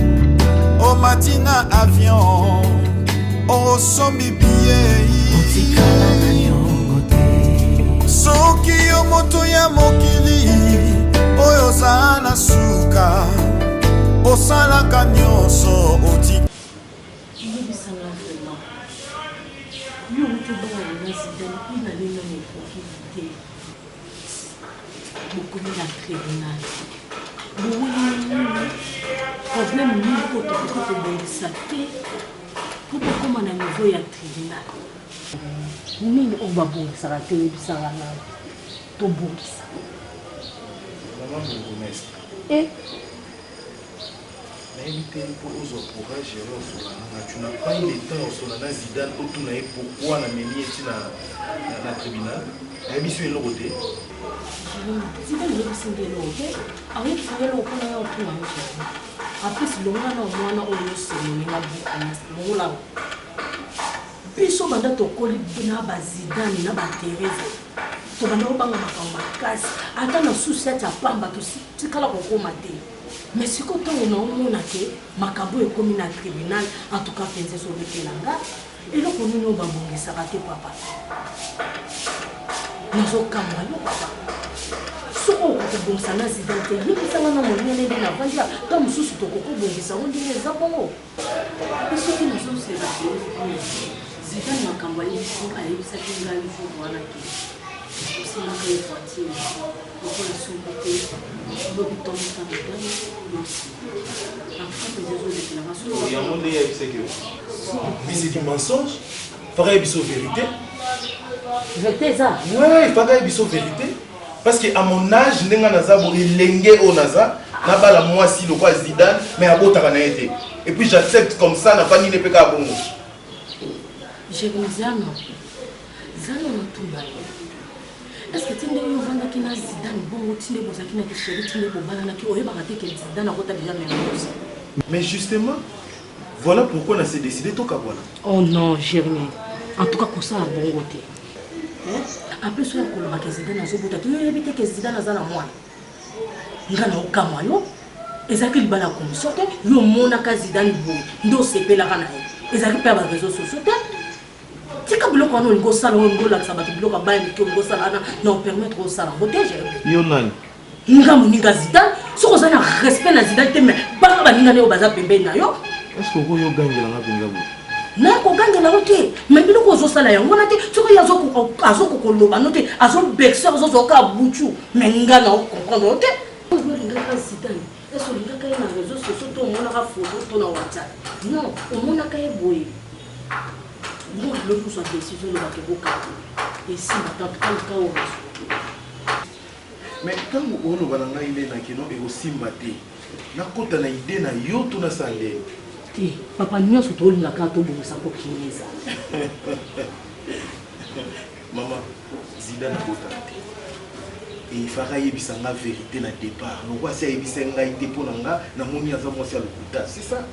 au matina avion. Oh sombi billet soki yo moto ya mokili oyo sana suka osalaka nyonso oti problème nini kotobongisa te po kokóma na niveau ya tribunal nini oyo babongisaka te oyebisaka nano tobongisa nayebi te mpo ozwa courage ya osolana tu n'as pas eu le temps osolana Zidane otuna ye pourquoi namemi eti na tribunal nayebi so eloko te Zidane oyebisinga eloko te aoyebisinga eloko mpona ya otuna yo apres longa na mwana oyo osemoninga mongola biso banda tokoli na bazidane na baterese tobanda kobanga makambo makasi ata na susi ati apamba totikala kokóma te mais siko ntango naomona ke makambo ekomi na tribunal antuka mpenza ezobetelanga eloko nini oyo babongisaka te papa nazokamba yo papa soko okokobongisa na Zidane te yebisanga na molingana ede na vandia ta mosusu tokokobongisa ngo ndenge eza bongo bisoki nazosela Zidane makambo ayebisaki ngai jour wana ke osenaka ye voitire lokola soko te lobi tomota medani yosi antuka mpenza ezobetelanga yango nde yebisaki yo mais c'est du mensonge faka biso vérité. Vérité ça. Ouais, faka biso vérité. Parce que à mon âge, nenga naza bo ilenge o naza, na bala moi si le quoi Zidane, mais abotaka na été. Et puis j'accepte comme ça, na pas ni ne peka bongo. Jérémy Zano na tumba. Est-ce que tu ne veux pas que Zidane bon tinde bozaki na chéri tinde bobala na ki oyeba ka te que Zidane akota déjà merveilleuse. Mais justement, voilà pourquoi on s'est décidé tout kabona. Oh non, Jérémy. En tout cas, comme ça, bon côté. Après, ce qu'on a que Zidane a zobota, tu veux éviter que Zidane a zana moi. Il y a un camayo. Et ça qu'il bala comme ça, yo mona ka Zidane bo, ndo sepe la kana. Et ça qui perd les réseaux sociaux. Tu as bloqué on go sala on go la sabati bloqué ba ni ko go sala na non permettre au sala boté Jérémy. Yo nani? Nga muninga Zidane, so ko zana respect na Zidane te mais ba ba ninga ne o baza pembe na yo. Est-ce que vous yo gangela na pinga bo? Na ko gangela roté mais biloko zo sala yango na te soko ya zo ko azoko ko loba no te azo bexer zo zo ka buchu mais nga na comprendre roté. Nga Zidane, est-ce que nga kay na réseaux sociaux to mona ka photo to na WhatsApp. Non, o mona kay boy. Moi le coup soit décision de battre boka. Et si maintenant quand ka o mais quand on va dans il est na kino et aussi maté. Na kota na idée na yo to na sande. Papa nous sommes tous là quand on veut ça pour kineza. Maman, Zidane a voté. Et il fera yebisa la vérité na départ. Nous voici yebisa nga ité pour nga na moni aza mo sia lokuta. C'est ça.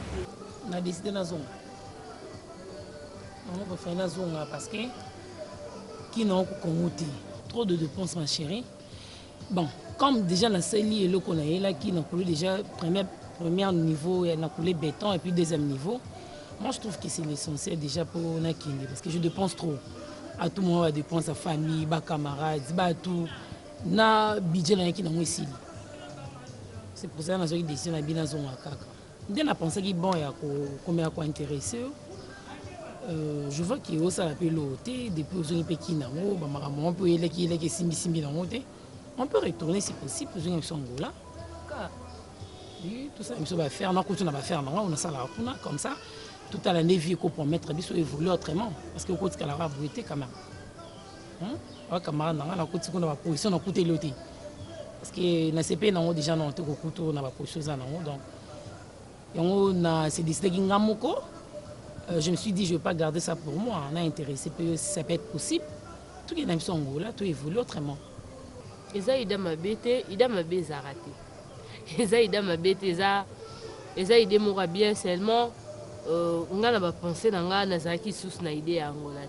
Na décidé na zonga. On va faire la zonga parce que qui n'a pas compté trop de dépenses ma chérie. Bon, comme déjà la CELI et le qu'on a là qui n'a coulé déjà premier niveau, elle a coulé béton et puis deuxième niveau. Moi je trouve que c'est l'essentiel déjà pour Nakindi parce que je dépense trop. À tout moment, je dépense à famille, à camarades, à tout. Na budget là qui n'a pas ici. C'est pour ça que j'ai décidé de bien dans un kaka. Dès que je pensé que bon, il y a combien quoi intéressé. Je vois qu'il y a ça la peloté depuis aux pays qui n'a pas, on peut y aller qui est simbi dans le on peut retourner si possible aux gens qui sont là. Tout ça, on va faire, on va faire, on a ça là, comme ça. Tout à l'année, vie qu'on peut mettre, il évoluer autrement. Parce que au côté de la brûlé quand même. On camarade, on a côté qu'on a position, on a côté l'autre. Parce que la CP, on a déjà non, on a position ça donc. On a c'est décidé qu'il y a je me suis dit, je ne vais pas garder ça pour moi. On a intéressé, ça peut être possible. Tout les sont là, tout évolue autrement. Eza ida mabete, ida mabeza raté. Eza ida mabete, eza ide mora bien seulement. On a pas pensé dans la nazaki sous na idée à Angolate.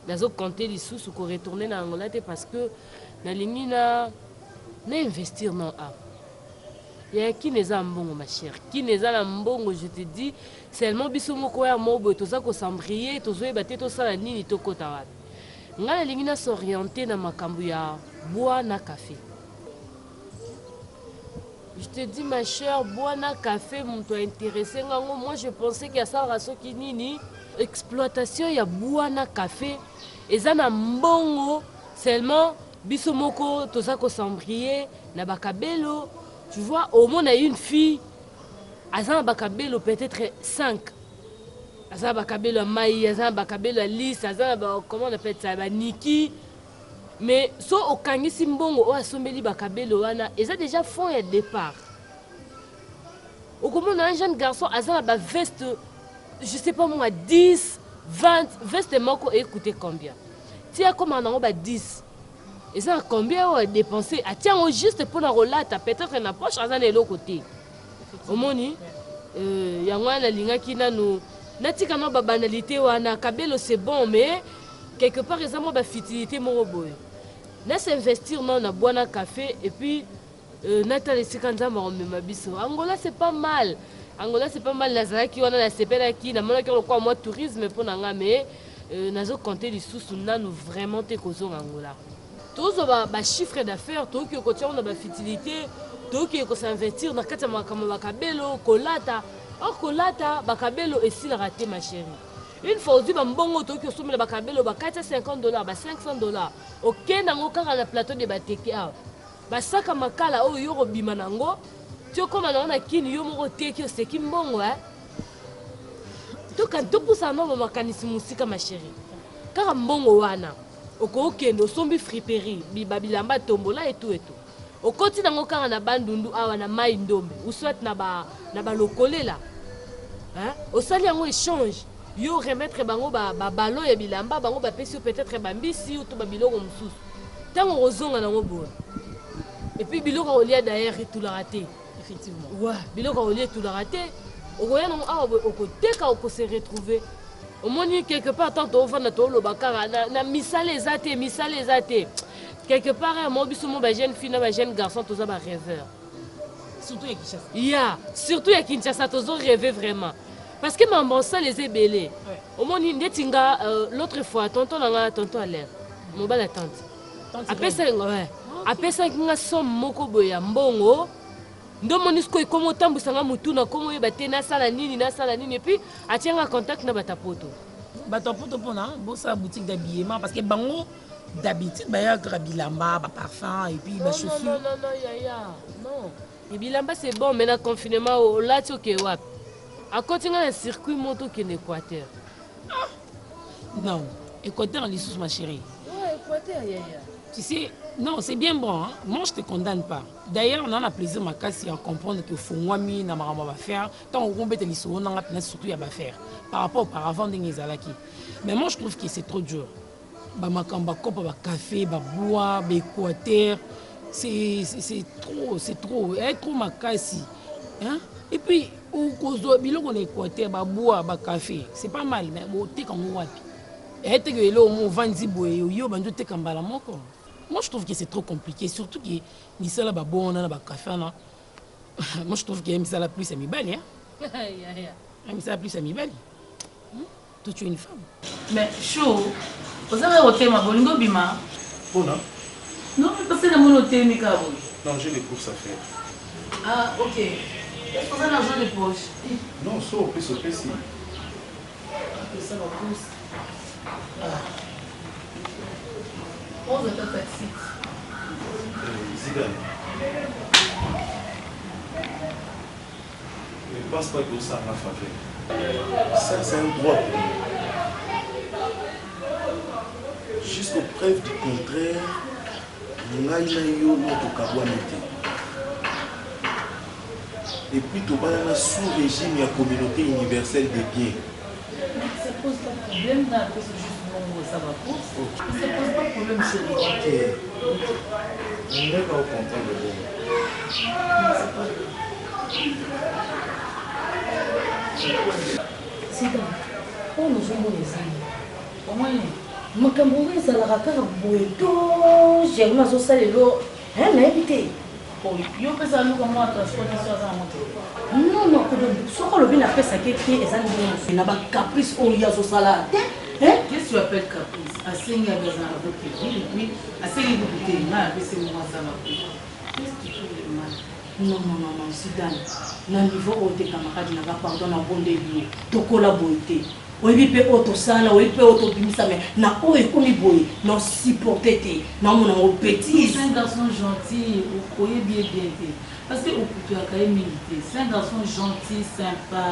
Nazo compter les sous pour retourner dans Angolate parce que na lingi na investir dans a. Il y a qui n'est pas mbongo ma chère, qui n'est pas mbongo je te dis seulement biso moko ya mobo toza ko sambrier tozo ebate to sala nini to kota wapi. Ngala lingi na s'orienter na makambu ya bois na café. Je te dis ma chère, bois na café m'to intéressé ngango moi je pensais qu'il y a ça raso ki nini exploitation ya bois na café eza na mbongo seulement biso moko toza ko sambrier na bakabelo. Tu vois, au moins, on a une fille, Azan Bakabelo peut-être 5. Azan Bakabelo Maï, Azan Bakabelo Lys, Azan, comment on appelle ça, Niki. Mais, soit au Kangi Simbongo, ou à Sombeli Bakabelo, ils ont déjà fond et départ. Au comment on a un jeune garçon, Azan a veste, je sais pas moi, 10, 20, veste Moko, écoutez combien. Tiens, comment on a 10. Et ça, combien on a dépensé? Ah tiens, juste pour la relate, peut-être une approche à l'autre côté. Au moni, il y a un ligne qui n'a nous. N'a-t-il qu'à nos banalités ou à Kabelo, c'est bon, mais quelque part, ils ont ma futilité, mon boy. N'a s'investir dans un bon café et puis Nathalie Sikanza m'a remis ma biso. Angola, c'est pas mal. Angola, c'est pas mal. Nazara qui on a la CPR qui n'a pas quoi moi tourisme pour n'anga mais nous compter les sous nous vraiment te causons Angola. Tous les chiffres d'affaires, tous les côtés on a la fertilité, tous les qui s'investir dans quatre bakabelo, kolata, or kolata, bakabelo et s'il raté ma chérie. Une fois aujourd'hui, bon tous qui sont le bakabelo, $450, $500. Ok, nango car à la plateau de bateke ah. Basaka makala o yoro bimanango. Tu comme on a kini yo mo teki c'est qui mbongo hein. topusa no bamakanisi musika ma chérie kaka mbongo wana okokende osombi friperie bilamba tombola etu okoti nango kaka na bandundu awa na mai ndombe uswete na balokolela osali yango échange yo remettre bango balo ya bilamba bango bapesi yo peut-être bambisi ou to babiloko mosusu ntango ozonga nango boye et puis biloko olia d'ailleurs etulaka te effectivement biloko olia etulaka te okoya nango awa okoteka okose retrouver omoni quelque part tanto ovanda toloba kaka na misala eza te quelque part mo biso mo jeune fille na jeune garçon toza ba rêveur surtout ya Kinshasa tozo rêver vraiment parce que maman ça les ebele omoni ndetinga l'autre fois tonton à l'air mo bala tante apesa nga somme moko boya mbongo ndo monisco ikomo tambusanga mutuna komo yeba te nasala nini et puis atianga contact na batapoto pona bosa boutique d'habillement parce que bango d'habitude baya bilamba ba parfum et puis ba chaussures non et bilamba c'est bon mais na confinement au lati ok wap a continuer un circuit moto qui en Équateur non Équateur en lisusu ma chérie Équateur tu sais non, c'est bien bon. Hein? Moi, je ne te condamne pas. D'ailleurs, on a plaisir à comprendre que faut moi na marama va faire. Tant on peut te on a surtout à faire. Par rapport auparavant des Nizalaki. Mais moi, je trouve que c'est trop dur. Ba makamba kopa ba café, ba bois, ba équateur. C'est trop. Elle trop makasi. Hein? Et puis, au kozo biloko na équateur, ba bois, ba café. C'est pas mal, mais bon, t'es comme wapi. Et te que là, on vend boye yo banjo te kambala moko. Moi, je trouve que c'est trop compliqué, surtout que Misala Babon, on a un café. Moi, je trouve que Misala plus amibali. Misala plus amibali. Toi, tu es une femme. Mais, chaud, vous avez ôté ma bolingo bima. Pona? Non, parce que mon hôtel, Mikabo. Non, j'ai des courses à faire. Ah, ok. Est-ce que vous avez l'argent de poche? Non, ça au plus, si. Ça va plus. On va faire taxi. Zidane. Ne pense pas que ça m'a fait. Ça, c'est un droit pour nous. Jusqu'aux preuves du contraire, nous avons notre cabouanité. Et puis, tout le monde sous régime de la communauté universelle des biens. Ça pose pas de problème, là, parce que justement, ça va pour. Ça pose pas de problème, chérie. Ok. On est pas content de vous. C'est ça. On nous joue les amis. Au moins, makambo ezalaka kaka boye to germain azosalela hein nayebi te yo pesa luka mwa transportation aza yango te non soki olobi napesaki te eza ndenge na bacaprice oyo azosala te qu'est-ce que tu appelles caprice asengi abazana avec lui et puis asengi buku te nga apesi mwasa maku non Zidane na niveau oyo te camarade nanga pardon na bondeli yo tokola boye te oyebi mpe oyo tosala oyebi mpe oyo tobimisa me na oyo ekomi boye na osupporte te na omona ngo bêtise. C'est un garçon gentil oyebi ye bien te parce que okutuyaka ye mingi te. C'est un garçon gentil sympa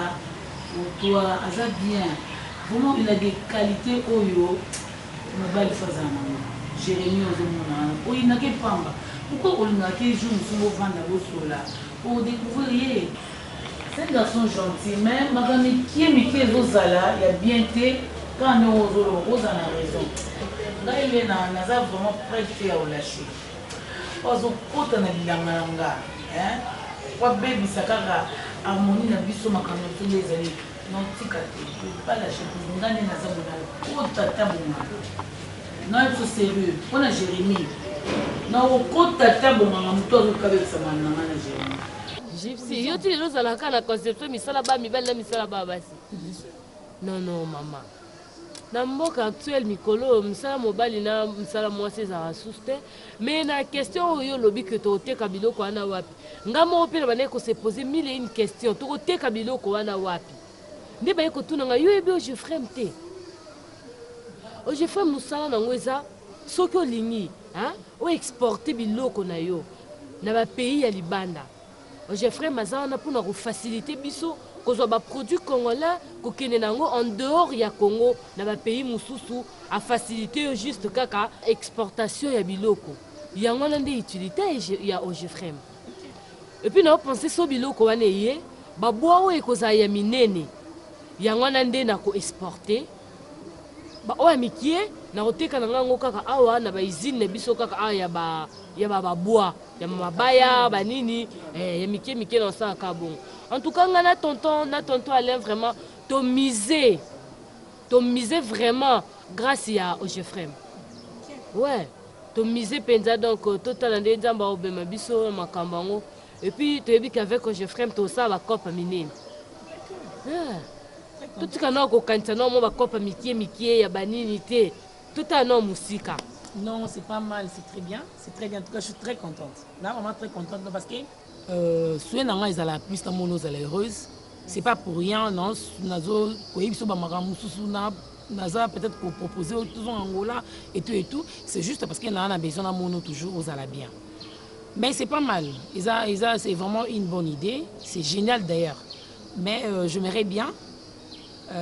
pour toi aza bien vraiment il a des qualités oyo mobali fazala nango Jérémie ozomona oyinaki pamba pourquoi olingaki jour mosusu bovanda bosola odécouvrir ye. C'est un garçon gentil, mais madame qui est Mickey Zozala, il y a bien été quand nous avons raison. Là, il est vraiment prêt à lâcher. Parce que quand on a dit la malanga, hein, quoi baby ça kara harmonie na biso makambo tous les années. Non, tikati, pas lâcher pour nous gagner na zabona. Trop tata bonga. Non, il faut sérieux. On a Jérémie. Non, trop tata bonga, muto azokabe sa mananga na Jérémie. Gypsy, yo tu les la la conception misala ba mibali na misala ba basi. Non maman. Na mboka actuel mikolo misala mobali na misala mwasi za rasuste mais na question yo lobi que to teka biloko wana wapi. Ngamo opela bana ko se poser mille et une questions. To teka biloko wana wapi. Nde ba ko tuna nga yo ebe o je frère te. O je frère musala na ngweza soki olingi, hein? O exporter biloko na yo na ba pays ya libanda. J'ai frère Mazana pour nous faciliter biso kozwa baproduit congolais kokende nango en dehors ya Congo na bapays mosusu afacilité yo juste kaka exportation ya biloko yango na nde utilité ya OGFREM. Et puis naopense so biloko wana ye baboa oyo ekozala ya minene yango na nde na koexporte oyo mikie na koteka na ngango kaka awa na baizine na biso kaka awa ya babois ya mabaya banini ya mikie na osalaka bongo. En tout cas, na tonton Alain vraiment to miser vraiment grâce à OGFREM. Ouais, to miser penza donc total ande nzamba obema biso makambango et puis to yebi qu'avec OGFREM to ça ba copa minene. Tout ce qu'on a au canton mo ba copa mikie ya banini te. Tout un homme musika. Non, c'est pas mal, c'est très bien. C'est très bien. En tout cas, je suis très contente. Là, vraiment très contente parce que souvent nanga ezala plus ta mono ezala heureuse. C'est pas pour rien, non. Nazo koyebiso ba maramu susuna naza peut-être pour proposer toujours en Angola et tout. C'est juste parce qu'il y a besoin de mono toujours aux ala bien. Mais c'est pas mal. C'est vraiment une bonne idée. C'est génial d'ailleurs. Mais j'aimerais bien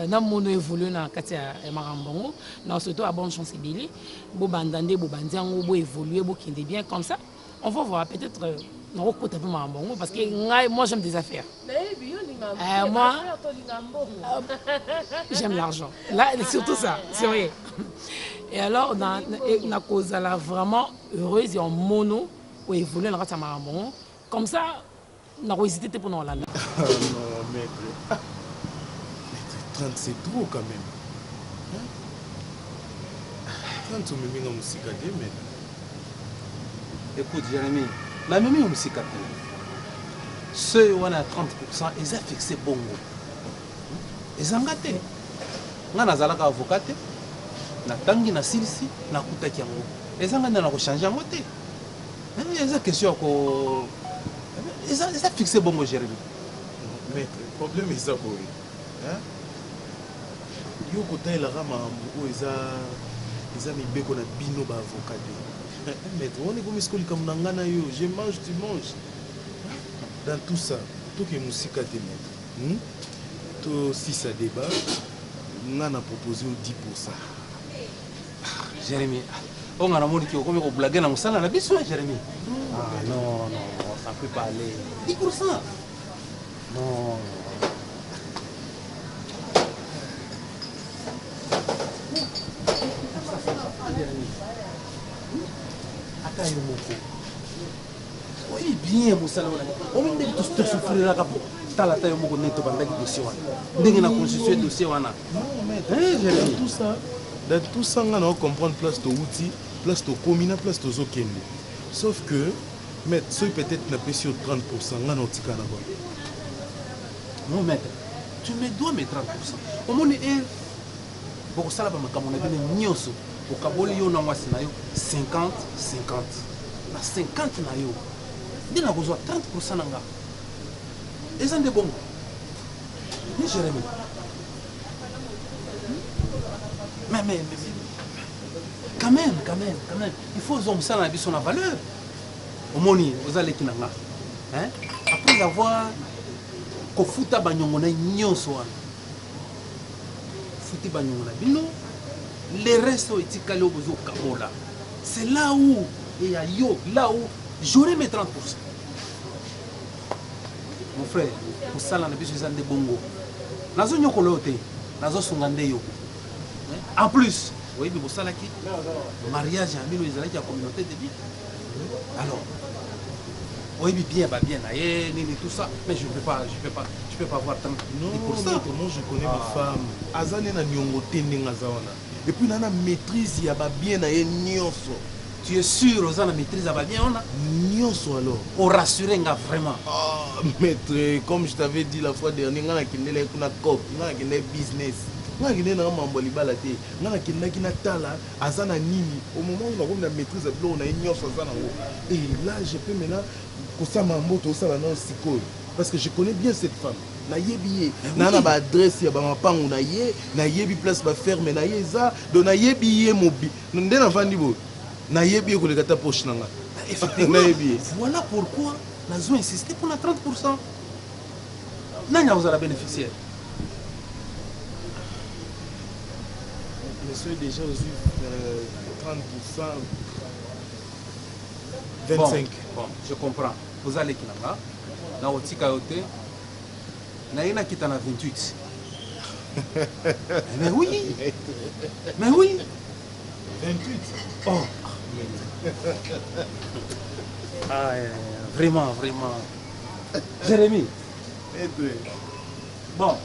na mono évolue na kati ya marambongo na surtout à bonne chance ebili bo bandande bo bandiango bo évoluer bo kende bien comme ça on va voir peut-être na kokota pe marambongo parce que moi j'aime des affaires moi j'aime l'argent là surtout ça c'est vrai et alors na cause là vraiment heureuse et en mono pour évoluer na kati ya marambongo comme ça na ko hésiter pour non là non maître 30 c'est trop quand même. 30 c'est même une musique à dire, mais... Écoute, Jérémy, la même musique à dire. Ceux qui ont 30%, ils ont fixé bongo. Ils ont gâté. Ils ont un avocat, ils ont un silsi, ils ont un kiango. Ils ont changé en côté. Ils ont question que... Ils ont fixé bongo, Jérémy. Maître, le problème est ça pour eux. Yo kotaelaka makambo oyo eza mibeko na bino baavocat te maître wana ekomisko likambo na ngai na yo je mange tu manges dans tout ça toke mosika te maître tosisa débat ngai na propose o 10%. Jérémy onga namoni ki okomi koblage na mosala na biso Jérémy. Non ça ne peut pas aller 10%. Non. Oui, bien, mon salon. On me dit que tu souffrir là, t'as la taille au monde net, pendant que dossier wana. Dès que na constitué dossier wana. Non, mais dans tout ça, on a comprendre place de outil, place de commune, place de zokende. Sauf que, maître, ceux peut-être n'a pas sur 30%, on a tika là-bas. Non, maître, tu me dois mes 30%. Au moins, pour ça, on a bien nyoso. Au Kaboli, on a 50, 50. Na 50 na yo. Dina besoin 30% nanga. Et ça, c'est bon. Mais Jérémy. Mais, quand même. Il faut que ça ait son valeur. Au moni, vous allez qui nanga. Après avoir kofuta banyongo na nyonso wana. Futi banyongo na bino. Les restes sont étiquetés au Kabola. C'est là où, et là où j'aurai mes 30%. Mon frère, pour ça, on a besoin de bongo. Nazo nyoko lote, nazo sungande yo. En plus, oui, mais pour ça, le mariage, il y a une communauté de vie. Alors, oui, bien, tout ça, mais je ne peux pas voir 30%. Non, moi je connais ma femme. Azane na nyongo tende ngazawana. Et puis, on a maîtrise, il y a bien nyonso. Tu es sûr, on a maîtrise, il y a bien nyonso alors. Pour rassurer vraiment. Ah, maître, comme je t'avais dit la fois dernière, on a une coque, on a un business. On a un libala te. On a une tala, azana nini. Au moment où on a maîtrise, on a une nyonso. Et là, je peux maintenant, pour ça, ma moto, ça va non psychose. Parce que je connais bien cette femme. Na yebi na na ba adresse ya ba mapangu na yebi place ba ferme na yeza do na yebi mobi nde na vandi bo na yebi ko le kata poche nanga effectivement voilà pourquoi nazo insister pour la 30%. Nani vous a bénéficiaire? Monsieur déjà aussi 30%. 25. Bon, je comprends. Vous allez qui là? Na otika yote. Na ina kita na 28. Mais oui. Mais oui. 28. Oh. Ah, vraiment, vraiment. Jérémy. Bon.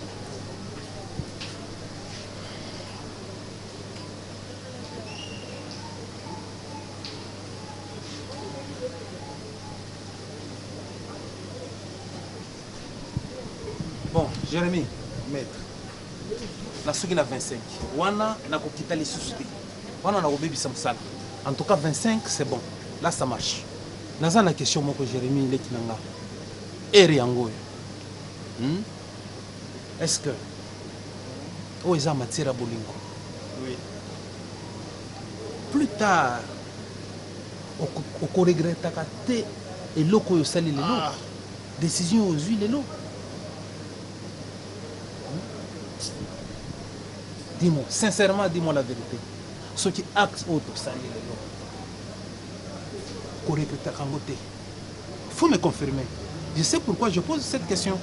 Bon, Jérémy, maître. La souki na 25. Wana na kokita les sociétés. Wana na obebi samsala. En tout cas 25 c'est bon. Là ça marche. Naza na question moko Jérémy leki nanga. Eri yango. Est-ce que oh ils ont matière à bolingo? Oui. Plus tard au regrette te et loko yo sali lelo. Décision aux huiles lelo. Dis-moi, sincèrement, dis-moi la vérité. Ce qui acte auto sali lelo. Ko regrette kangote. Faut me confirmer. Je sais pourquoi je pose cette question.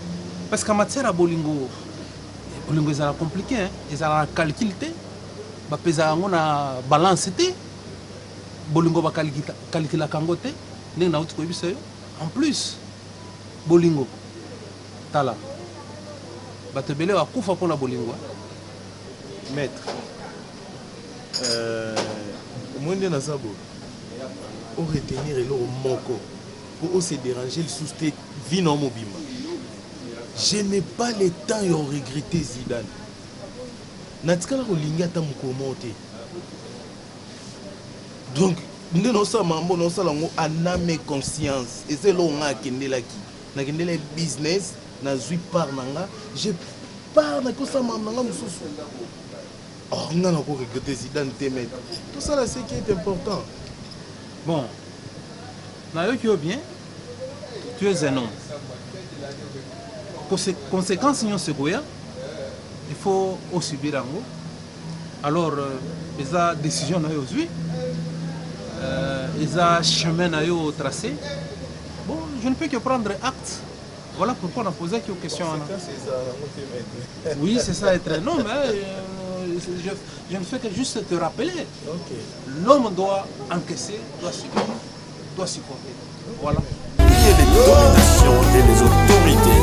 Parce qu'en matière à bolingo, bolingo est compliqué, hein? Ils ont calculé, ils ont na balance, bolingo va calculer la kangote, en plus, bolingo, tala, va te belé à koufa pour la bolingo. Maître, moi je n'ai pour retenir le moko, pour se déranger le sous-tête vie non mobile. Je n'ai pas le temps de regretter Zidane. Natikala kolinga ta mukomote. Donc, nous non ça mambo non ça lango aname conscience et c'est là nga kendela ki. Na kendela business na zui par nanga, je pars na ko ça mambo nanga mususu. Oh, on a encore regretté Zidane te mettre. Tout ça là c'est qui est important. Bon. Na yo qui bien. Tu es un homme. Conséquence il faut aussi subir. Alors ils ont décision aujourd'hui, ils ont chemin tracé. Bon, je ne peux que prendre acte. Voilà pourquoi on a posé quelques questions. Oui, c'est ça être non, mais je ne fais que juste te rappeler. L'homme doit encaisser, doit subir, doit supporter. Voilà. Les dominations et les autorités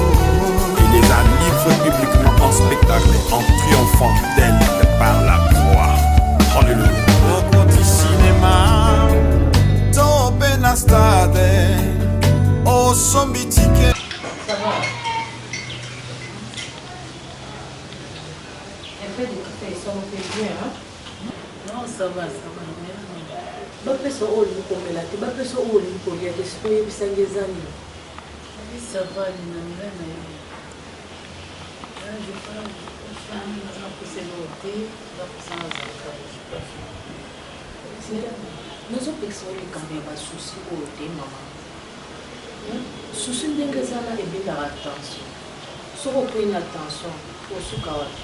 et les a livrés publiquement en spectacle en triomphant d'elle par la croix. Alléluia. Rokoti cinéma, tobe na stade, au sombitike. Ça va. Elle fait des cafés, ça me fait bien, hein? Non, ça va, ça va. Bapesa oli komela te bapesa oli kolia te siko yebisanga ezali ça va linanga na yo je parle na kusema ote bakusanga zaka nazopekisa oli kambe ya basusi oyo te mama susi ndenge ezala ebendaka tension soki okwei na tension osuka wapi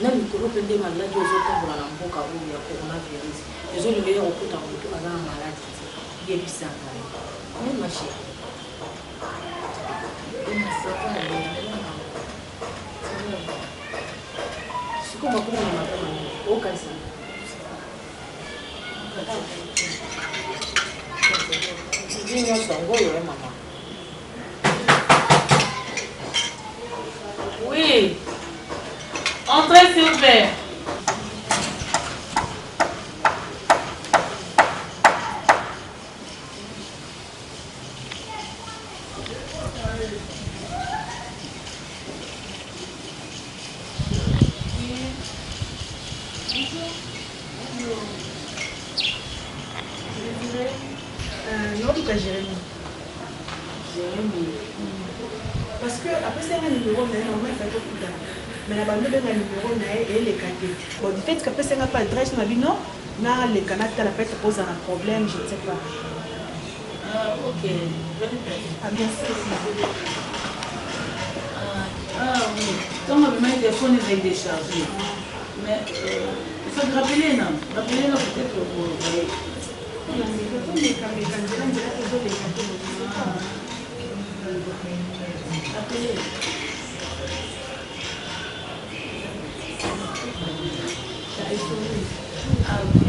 na mikolo mpe nde maladi ozotambola na mboka oyo ya coronavirus ezolinga ya kokuta moto aza na maladi te yebisanga oye mache siko makomona matama nini okanisa ndi nyonso yango oyo ya mama oui. Entrez s'il vous plaît. Jérémy. Parce que après c'est un numéro, normalement il faut tout ça. Mais la bande de un numéro et les cadeaux. Bon, du fait qu'après c'est pas adresse na bino, na les canaux la fête pose un problème, je ne sais pas. Ah ok. Ah bien sûr. Ah oui. Quand on met le téléphone, il est déchargé. Mais il faut te rappeler, non? Rappelez-le peut-être pour vous voyez. Appelez. Ah ok.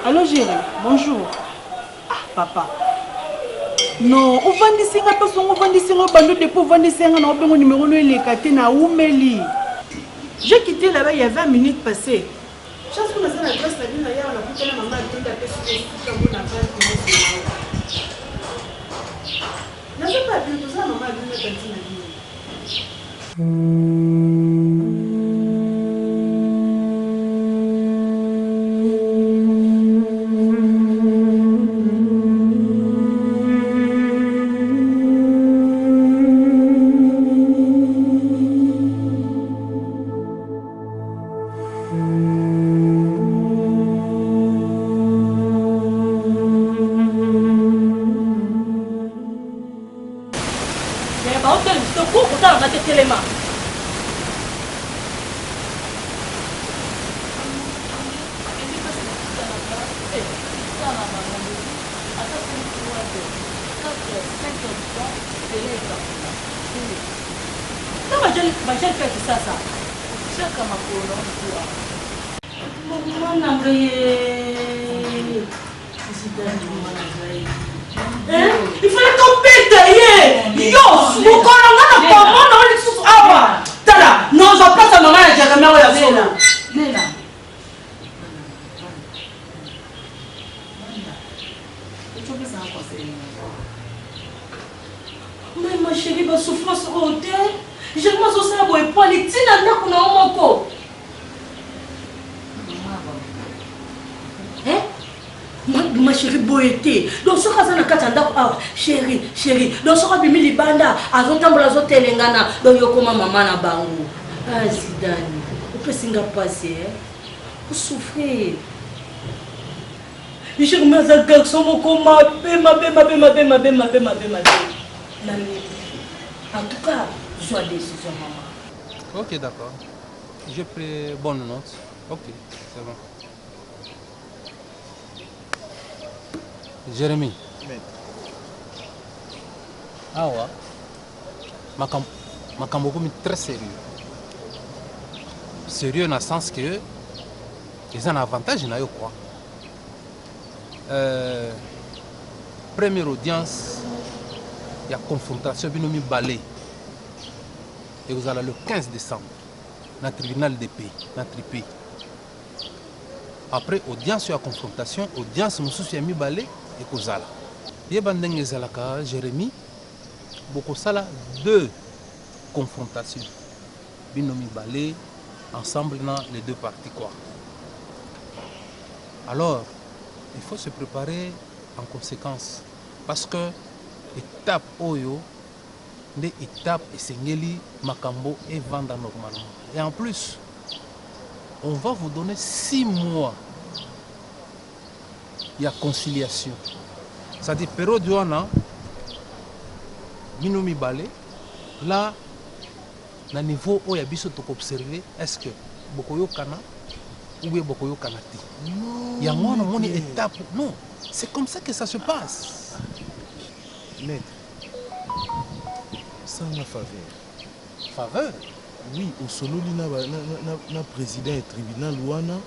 Allô Géry, bonjour. Ah papa. Non, ovandisinga parce qu'on ovandisinga bando depuis ovandisinga na obengo numéro no elekate na umeli. J'ai quitté là-bas il y a 20 minutes passées. Chance qu'on a ça la classe la vie là on a coupé la maman de la personne comme on a fait. N'a pas bien tout ça maman de la cantine. Il fallait qu'on pète, yo, vous connaissez pas comment on est sous ava. Tala, non, je place à maman et Jérémie ou la solo. Nena. Mais ma chérie, ma souffrance au thé. Je me suis dit que pour les petits n'a pas encore. Ma chérie boyete donc ce cas na katanda ah chérie donc ce cas bimi libanda azotambola zotelengana donc yokoma mama na bango ah Zidane on peut singa passer pour souffrir je me dis que garçon moko ma en tout cas je décision maman. Ok, d'accord, j'ai pris bonne note. Ok, c'est bon. Jérémy. Ah ouais. Makambo est très sérieux. Sérieux dans le sens que ils ont un avantage, il y a quoi. Première audience, il y a confrontation, il y a balai. Et vous allez le 15 décembre, dans le tribunal de paix, dans le tripé. Après, audience, il y a confrontation, audience, il y a mis balai. Et Kozala. Il y a Jérémy, beaucoup ça deux confrontations. Binomi balé ensemble dans les deux parties quoi. Alors, il faut se préparer en conséquence parce que étape Oyo, des étapes et Sengeli Makambo et Vanda normalement. Et en plus, on va vous donner 6 mois. Il y a conciliation. C'est-à-dire, période où on a Binomi Balé, là, le niveau où il y a besoin d'observer, est-ce que Bokoyo Kana ou bien Bokoyo Kanati? Il y a une étape. Non, c'est comme ça que ça se passe. Maître, ça a une faveur. Faveur? Oui, au solo, na président du tribunal Wana.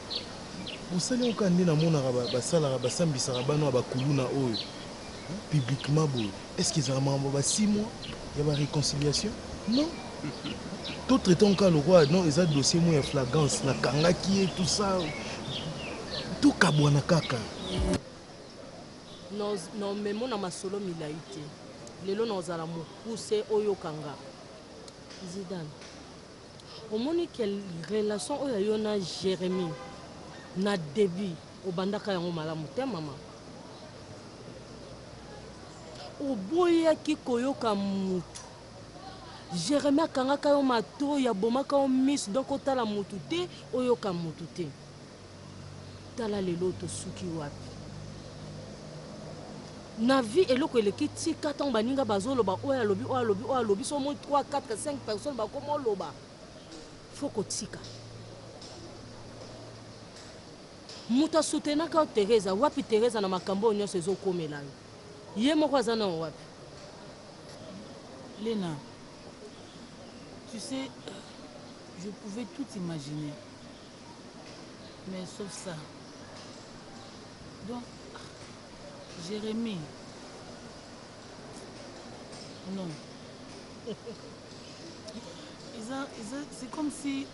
Vous allez au na mona basala basambisaka bana bakuluna oyo publiquement boy. Est-ce qu'ils ont 6 mois? Il y a une réconciliation? Non. D'autres temps quand le roi non, ils ont dossier moins flagrance na kangaki et tout ça. Tout kabwana kaka. Non mais mon amasolo milaité. Lelo nozala mokuse oyo kanga. Zidane. Au moni quelle relation oyo yona Jérémy na début au bandaka yango malamu te mama. Oboya ki koyoka mutu. Jérémy akangaka yo mato ya bomaka o miss donc otala mutu te oyoka mutu te. Tala lelo to suki wapi. na vie eloko eleki tika ntango baninga bazoloba oyo alobi oyo alobi oyo alobi so moi 3 4 5 personnes bakoma oloba faut kotika moto asutenaka Teresa wapi Teresa na makambo oyo nyonso ezokomela yo ye moko aza na wapi Léna, tu sais, je pouvais tout imaginer, mais sauf ça. Donc, Jérémie, non. C'est comme si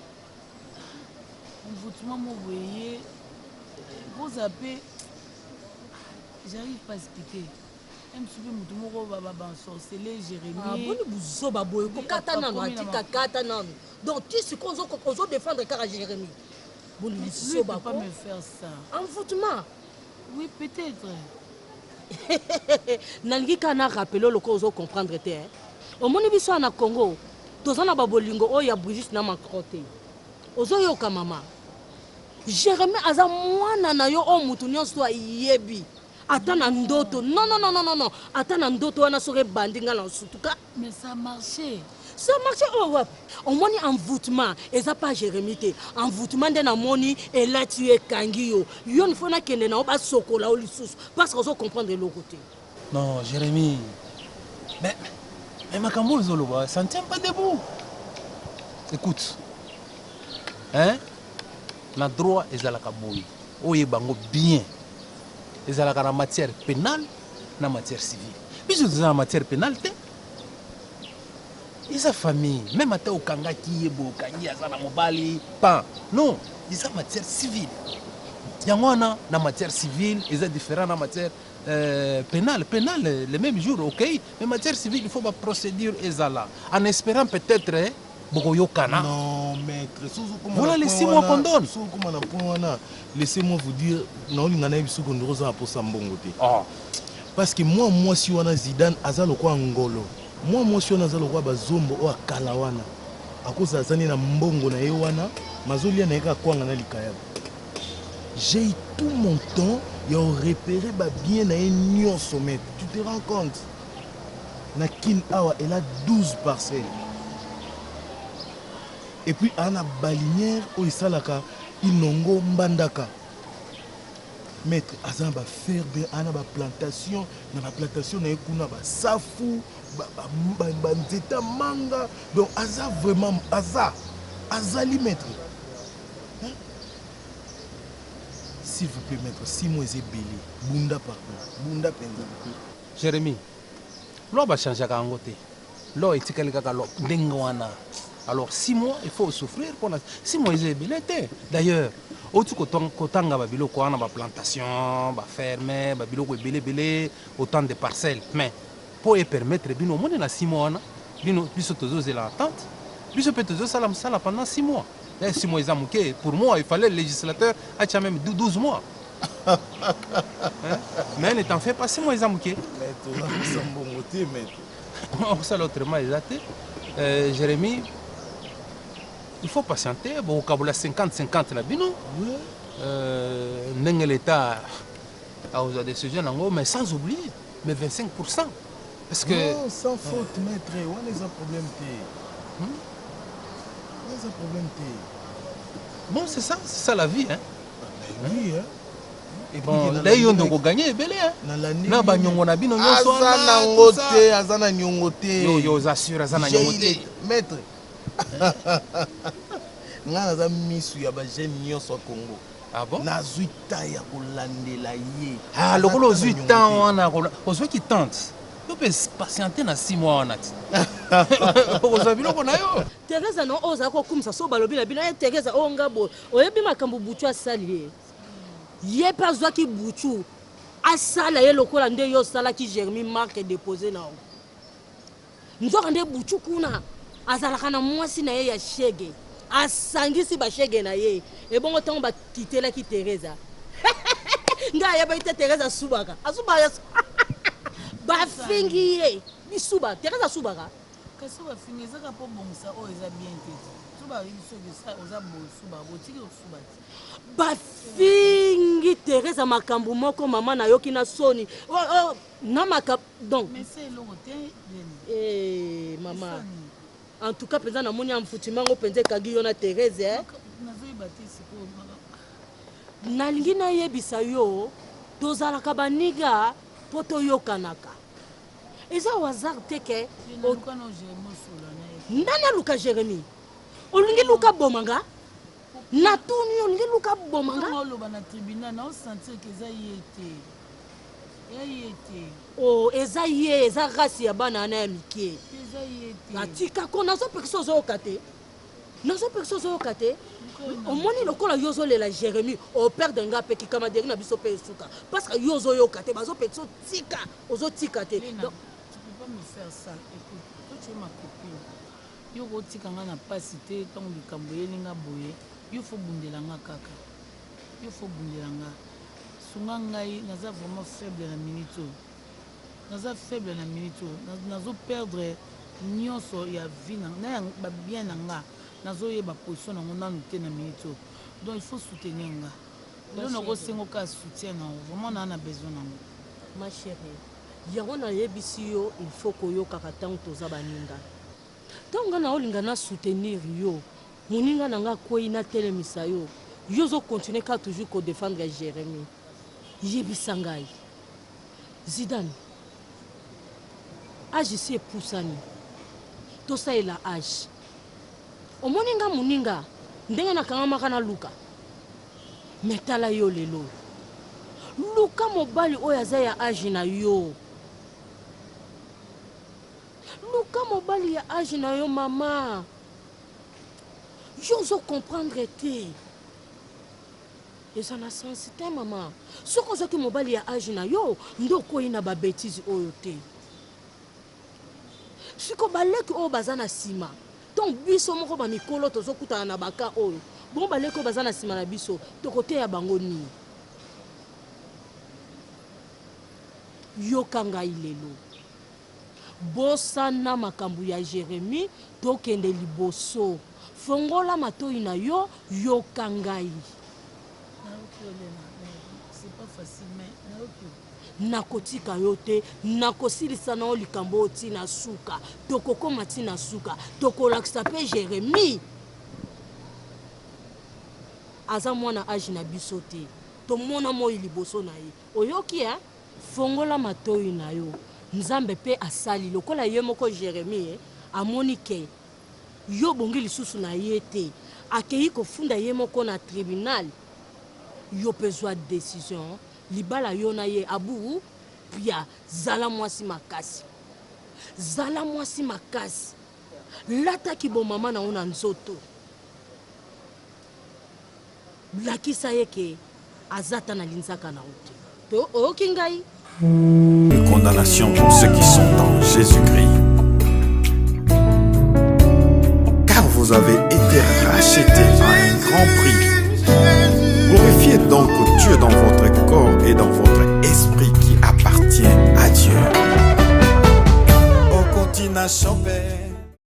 vous m'envoyez, vous appelez, j'arrive pas à expliquer. Même si vous avez sorcelé Jérémie. Ah bon, vous avez boy, kata nano, atika kata nano. Donc tu sais qu'on doit défendre car Jérémie. Vous ne pouvez pas me faire ça. Envoûtement. Oui, peut-être. Nangi kana rappelé le cause comprendre te. Au moni biso na Congo, tozana babolingo o ya Brigitte na makrote. Ozo yoka mama. Jérémie aza mwana na yo o mutu nyonso yebi. Attends ndoto. Non. Attends ndoto wana sore bandinga na sutuka. Mais ça marchait. Ça marchait oh ouais. On moni envoûtement, et ça pas Jérémie te. Envoûtement de na moni et là tu es kangio. Yo ne faut na kende na ba sokola o lisusu parce qu'on doit comprendre le côté. Non, Jérémie. Mais makambo zoloba, ça ne tient pas debout. Écoute. Hein? Na droit ezalaka boy. Oye bango bien. Ils ont la matière pénale, la matière civile. Puis ils ont la matière pénale. Ils ont famille. Même à au Kanga qui est beau, Kangi Azana Mobali, pas. Non, ils ont matière civile. Il y a la matière civile, ils ont différents la matière pénale. Pénale, le même jour, ok. Mais matière civile, il faut pas procédure là. En espérant peut-être. Non, maître. Voilà les 6 mois qu'on donne. Laissez-moi vous dire, parce que moi, si on a Zidane, Azalo quoi Angolo. Moi, si on a Azalo quoi Bazombo ou Kalawana. À cause de ça, na mbongo na Ewana, Mazolia na eka kwa ngana likayaba. J'ai eu tout mon temps, il a repéré bien na union sommet. Tu te rends compte? Na Kin Awa, elle a 12 parcelles. Et puis, on a balinière, où il salaka, inongo mbandaka. Maître, on va faire bien, on a plantation, dans la plantation, on a safu, banzeta manga. Donc, aza vraiment, azali maître. Hein? S'il vous plaît, maître, si moi j'ai belé, bunda pardon, bunda penza. Jérémie, l'on va changer à côté. L'on est quelqu'un qui a dengoana. Alors 6 mois, il faut souffrir pour la 6 mois ils étaient. D'ailleurs, autant que babilo quoi na plantation, ba fermer, babilo ko belé autant de parcelles, mais pour permettre bino mon na 6 mois na bino biso tozo la attente. Biso peut tozo ça pendant 6 mois. Et 6 mois ils ont manqué. Pour moi, il fallait le législateur a même 12 mois. Hein? Mais ne t'en fais pas 6 mois ils ont manqué. Mais tu as un bon motif mais ça l'autrement exact. Jérémie, il faut patienter. Bon, au Kaboula 50-50 là, bino. L'État a des sujets, mais sans oublier, mais 25%. Parce que. Non, sans faute, maître. On a un problème. On a un problème. Bon, c'est ça la vie. Hein? Oui, hein. Et bon, là, ils ont gagné, belé. Na ba nyongo na bino nyonso azana ngote, azana nyongote. Yo assure azana nyongote. Maître. Nga za misu ya ba jeune nyonso Congo. Ah bon? Na zuita ya kolandela ye. Ah, lokolo zuita wana ko ozwe ki tente. Yo peux patienter na 6 mois wana. Ozwa biloko na yo. Teresa no oza ko kumisa so balobi na bino Teresa o ngabo. Oyebi makambo butu asali. Ye pas zwa ki butu. Asala ye lokola nde yo sala ki Jérémie marque déposé na o. Nzoka nde butu kuna. Azalaka na mwasi na ye ya shege. Asangisi ba shege na ye. E bongo tango ba kitela ki Teresa. Nga ya ba ite Teresa subaka. Asuba ya ba fingi ye. Bi suba Teresa subaka. Kasi ba fingi zaka po bongsa o eza bien tete. Suba biso bisa oza bo suba bo tiki suba. Ba fingi Teresa makambu moko mama na yoki na soni. namaka donc mais c'est l'hôtel eh maman en tout cas penza namoni amfutimango penza ekagi yo na Thérèse nalingi nayebisa yo tozalaka baniga po toyokanaka eza hasard te ke ndani aluka Jérémie olingi luka bomanga natuni olingi luka bomanga oloba na tribunal na osentir ke eza ye te oh eza ye eza rasi ya bana na ya mike atika ko nazopekisa ozoyoka te omoni lokola yo ozolela Jérémie operde nga mpe kikamaderi na biso mpe esuka parce que yo ozoyoka te bazopekisa otika ozotika te yo kotika nga na pasi te ntango likambo eyelinga boye yo fo bundela nga kaka yo fo bundela nga sunga ngai naza vraiment faible na minute oyo nazoperdre nyonso ya vie na babien na nga nazoyeba position nango nanu te na minute oyo donc il faut soutenir nga lelo nakosenga ka soutien nango vraiment naa na besoin nango ma chérie yango nayebisi yo il faut koyokaka ntango toza baninga ntango nga na olinga na soutenir yo moninga na nga kwei natelemisa yo yo ozokontinue ka toujours kodefendre Jérémie yebisa ngai Zidane age si epusani tosalela age omoni nga moninga ndenge nakangamaka na luka me tala yo lelo luka mobali oyo aza ya age na yo luka mobali ya age na yo mama yo ozokomprendre te eza na sensi te mama soki ozaki mobali ya age na yo nde okoyi na babétise oyo te siko baleki oyo baza na nsima donc biso moko bamikolo tozokutana na baka oyo bongo baleki oyo baza na nsima na biso tokoteya bango nini yoka ngai lelo bosana makambo ya Jérémie tokende liboso fongola matoi na yo yoka ngai nakotika yo te nakosilisa na yo likambo oyo ntina suka tokokoma ntina suka tokolakisa mpe Jérémie aza mwana age na biso te tomona moi liboso na ye oyoki fongola matoi na yo nzambe mpe asali lokola ye moko Jérémie amoni ke yo bongi lisusu na ye te akei kofunda ye moko na tribunal yo pezwa décision libala yo na ye abu pia zala mwasi makasi lataki bo mama na ona nzoto lakisa ye ke azata na linzaka na ote to oyoki ngai Une condamnation pour ceux qui sont en Jésus-Christ. Car vous avez été rachetés à un grand prix. Glorifiez donc Dieu dans votre corps et dans votre esprit qui appartient à Dieu. Au continuation